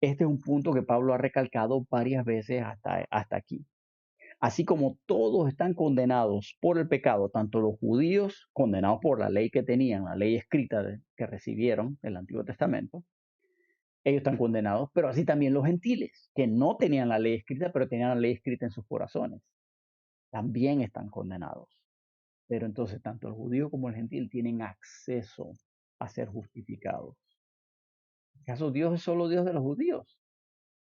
Este es un punto que Pablo ha recalcado varias veces hasta aquí. Así como todos están condenados por el pecado, tanto los judíos condenados por la ley que tenían, la ley escrita que recibieron del Antiguo Testamento, ellos están condenados, pero así también los gentiles, que no tenían la ley escrita, pero tenían la ley escrita en sus corazones, también están condenados. Pero entonces tanto el judío como el gentil tienen acceso a ser justificados. ¿Acaso Dios es solo Dios de los judíos?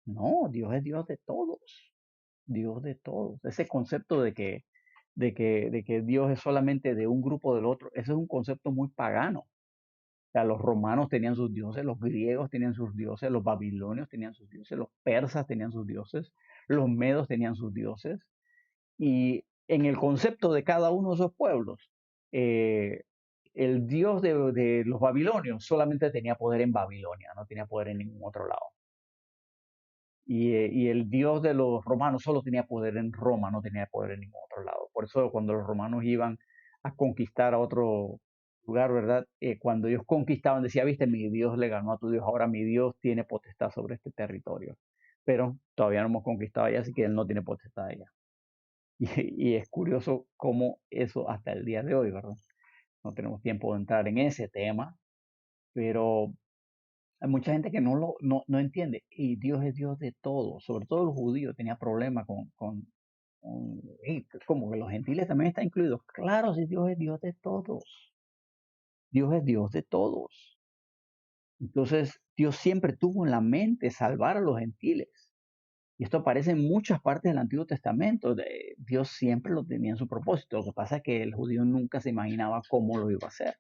No, Dios es Dios de todos. Dios de todos. Ese concepto de que Dios es solamente de un grupo o del otro, ese es un concepto muy pagano. O sea, los romanos tenían sus dioses, los griegos tenían sus dioses, los babilonios tenían sus dioses, los persas tenían sus dioses, los medos tenían sus dioses. Y en el concepto de cada uno de esos pueblos, eh, el dios de los babilonios solamente tenía poder en Babilonia, no tenía poder en ningún otro lado. Y el dios de los romanos solo tenía poder en Roma, no tenía poder en ningún otro lado. Por eso cuando los romanos iban a conquistar a otro lugar, ¿verdad? Cuando ellos conquistaban, decía, viste, mi Dios le ganó a tu Dios, ahora mi Dios tiene potestad sobre este territorio. Pero todavía no hemos conquistado allá, así que él no tiene potestad allá. Y es curioso cómo eso hasta el día de hoy, ¿verdad? No tenemos tiempo de entrar en ese tema, pero hay mucha gente que no entiende. Y Dios es Dios de todos. Sobre todo los judíos tenían problemas como que los gentiles también están incluidos. Claro, si Dios es Dios de todos. Dios es Dios de todos. Entonces, Dios siempre tuvo en la mente salvar a los gentiles. Y esto aparece en muchas partes del Antiguo Testamento. Dios siempre lo tenía en su propósito. Lo que pasa es que el judío nunca se imaginaba cómo lo iba a hacer.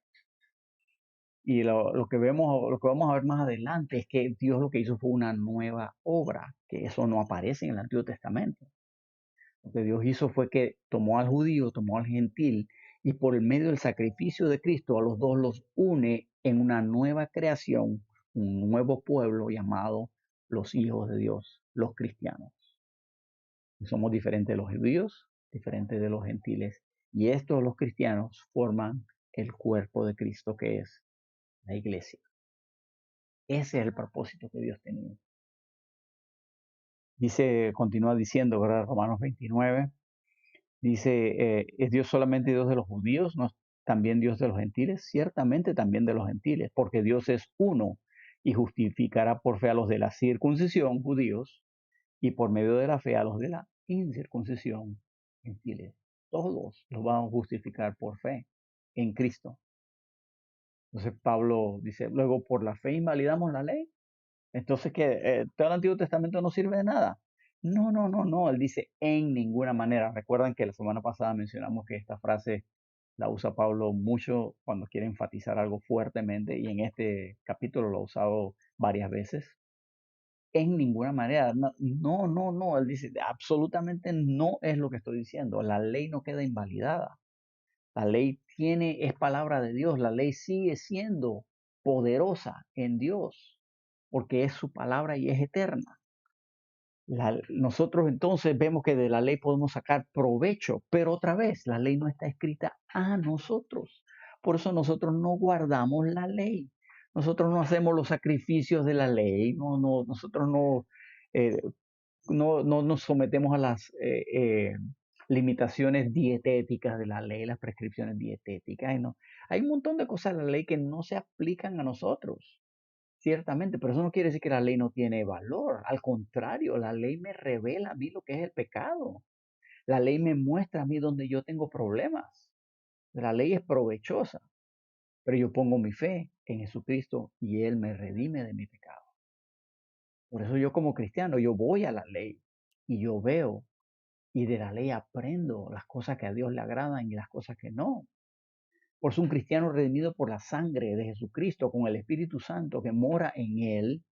Y lo que vamos a ver más adelante es que Dios lo que hizo fue una nueva obra, que eso no aparece en el Antiguo Testamento. Lo que Dios hizo fue que tomó al judío, tomó al gentil, y por el medio del sacrificio de Cristo a los dos los une en una nueva creación, un nuevo pueblo llamado los hijos de Dios, los cristianos. Somos diferentes de los judíos, diferentes de los gentiles, y estos, los cristianos, forman el cuerpo de Cristo, que es la iglesia. Ese es el propósito que Dios tenía. Dice, continúa diciendo, ¿verdad? Romanos 29, dice, ¿es Dios solamente Dios de los judíos? ¿No es también Dios de los gentiles? Ciertamente también de los gentiles, porque Dios es uno y justificará por fe a los de la circuncisión, judíos, y por medio de la fe a los de la incircuncisión, gentiles. Todos los vamos a justificar por fe en Cristo. Entonces Pablo dice, luego por la fe invalidamos la ley. Entonces que todo el Antiguo Testamento no sirve de nada. No, no, no, no. Él dice en ninguna manera. Recuerdan que la semana pasada mencionamos que esta frase la usa Pablo mucho cuando quiere enfatizar algo fuertemente, y en este capítulo lo ha usado varias veces. En ninguna manera. No, no, no, no. Él dice absolutamente no es lo que estoy diciendo. La ley no queda invalidada. La ley es palabra de Dios. La ley sigue siendo poderosa en Dios porque es su palabra y es eterna. Nosotros entonces vemos que de la ley podemos sacar provecho, pero otra vez, la ley no está escrita a nosotros. Por eso nosotros no guardamos la ley. Nosotros no hacemos los sacrificios de la ley. Nosotros eh, no nos sometemos a las limitaciones dietéticas de la ley, las prescripciones dietéticas. Y no. Hay un montón de cosas de la ley que no se aplican a nosotros. Ciertamente, pero eso no quiere decir que la ley no tiene valor. Al contrario, la ley me revela a mí lo que es el pecado. La ley me muestra a mí donde yo tengo problemas. La ley es provechosa, pero yo pongo mi fe en Jesucristo y Él me redime de mi pecado. Por eso yo como cristiano, yo voy a la ley y yo veo y de la ley aprendo las cosas que a Dios le agradan y las cosas que no. Por eso un cristiano redimido por la sangre de Jesucristo, con el Espíritu Santo que mora en él,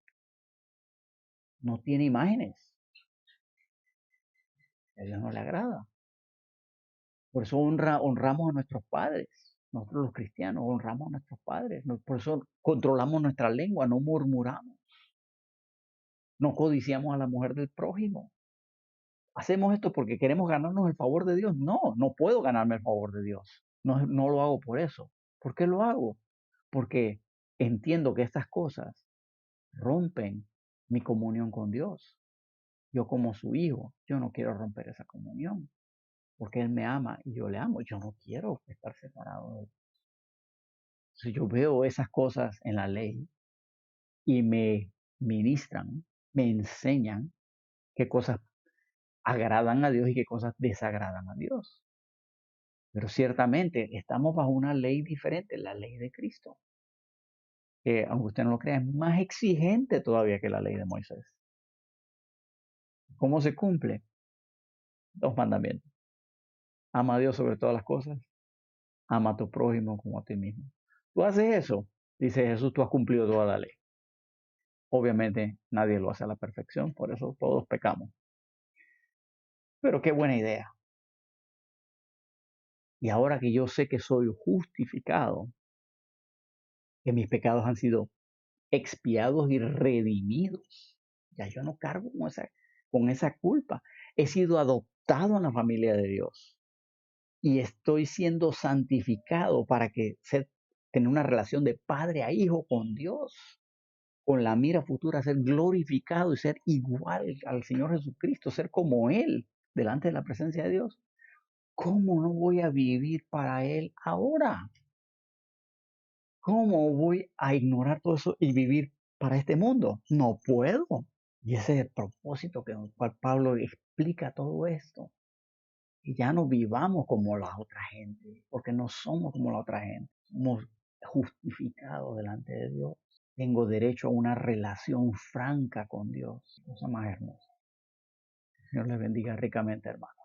no tiene imágenes. A Dios no le agrada. Por eso honramos a nuestros padres. Nosotros los cristianos honramos a nuestros padres. Por eso controlamos nuestra lengua, no murmuramos. No codiciamos a la mujer del prójimo. ¿Hacemos esto porque queremos ganarnos el favor de Dios? No, no puedo ganarme el favor de Dios. No lo hago por eso. ¿Por qué lo hago? Porque entiendo que estas cosas rompen mi comunión con Dios. Yo como su hijo, yo no quiero romper esa comunión. Porque Él me ama y yo le amo. Yo no quiero estar separado de Él. Si yo veo esas cosas en la ley y me ministran, me enseñan qué cosas agradan a Dios y qué cosas desagradan a Dios. Pero ciertamente estamos bajo una ley diferente, la ley de Cristo, que aunque usted no lo crea, es más exigente todavía que la ley de Moisés. ¿Cómo se cumple? Dos mandamientos. Ama a Dios sobre todas las cosas, ama a tu prójimo como a ti mismo. Tú haces eso, dice Jesús, tú has cumplido toda la ley. Obviamente nadie lo hace a la perfección, por eso todos pecamos. Pero qué buena idea. Y ahora que yo sé que soy justificado, que mis pecados han sido expiados y redimidos, ya yo no cargo con esa culpa. He sido adoptado en la familia de Dios y estoy siendo santificado para tener una relación de padre a hijo con Dios, con la mira futura, ser glorificado y ser igual al Señor Jesucristo, ser como Él delante de la presencia de Dios. ¿Cómo no voy a vivir para Él ahora? ¿Cómo voy a ignorar todo eso y vivir para este mundo? No puedo. Y ese es el propósito que el cual Pablo explica todo esto. Y ya no vivamos como la otra gente, porque no somos como la otra gente. Somos justificados delante de Dios. Tengo derecho a una relación franca con Dios. Cosa más hermosa. Dios les bendiga ricamente, hermano.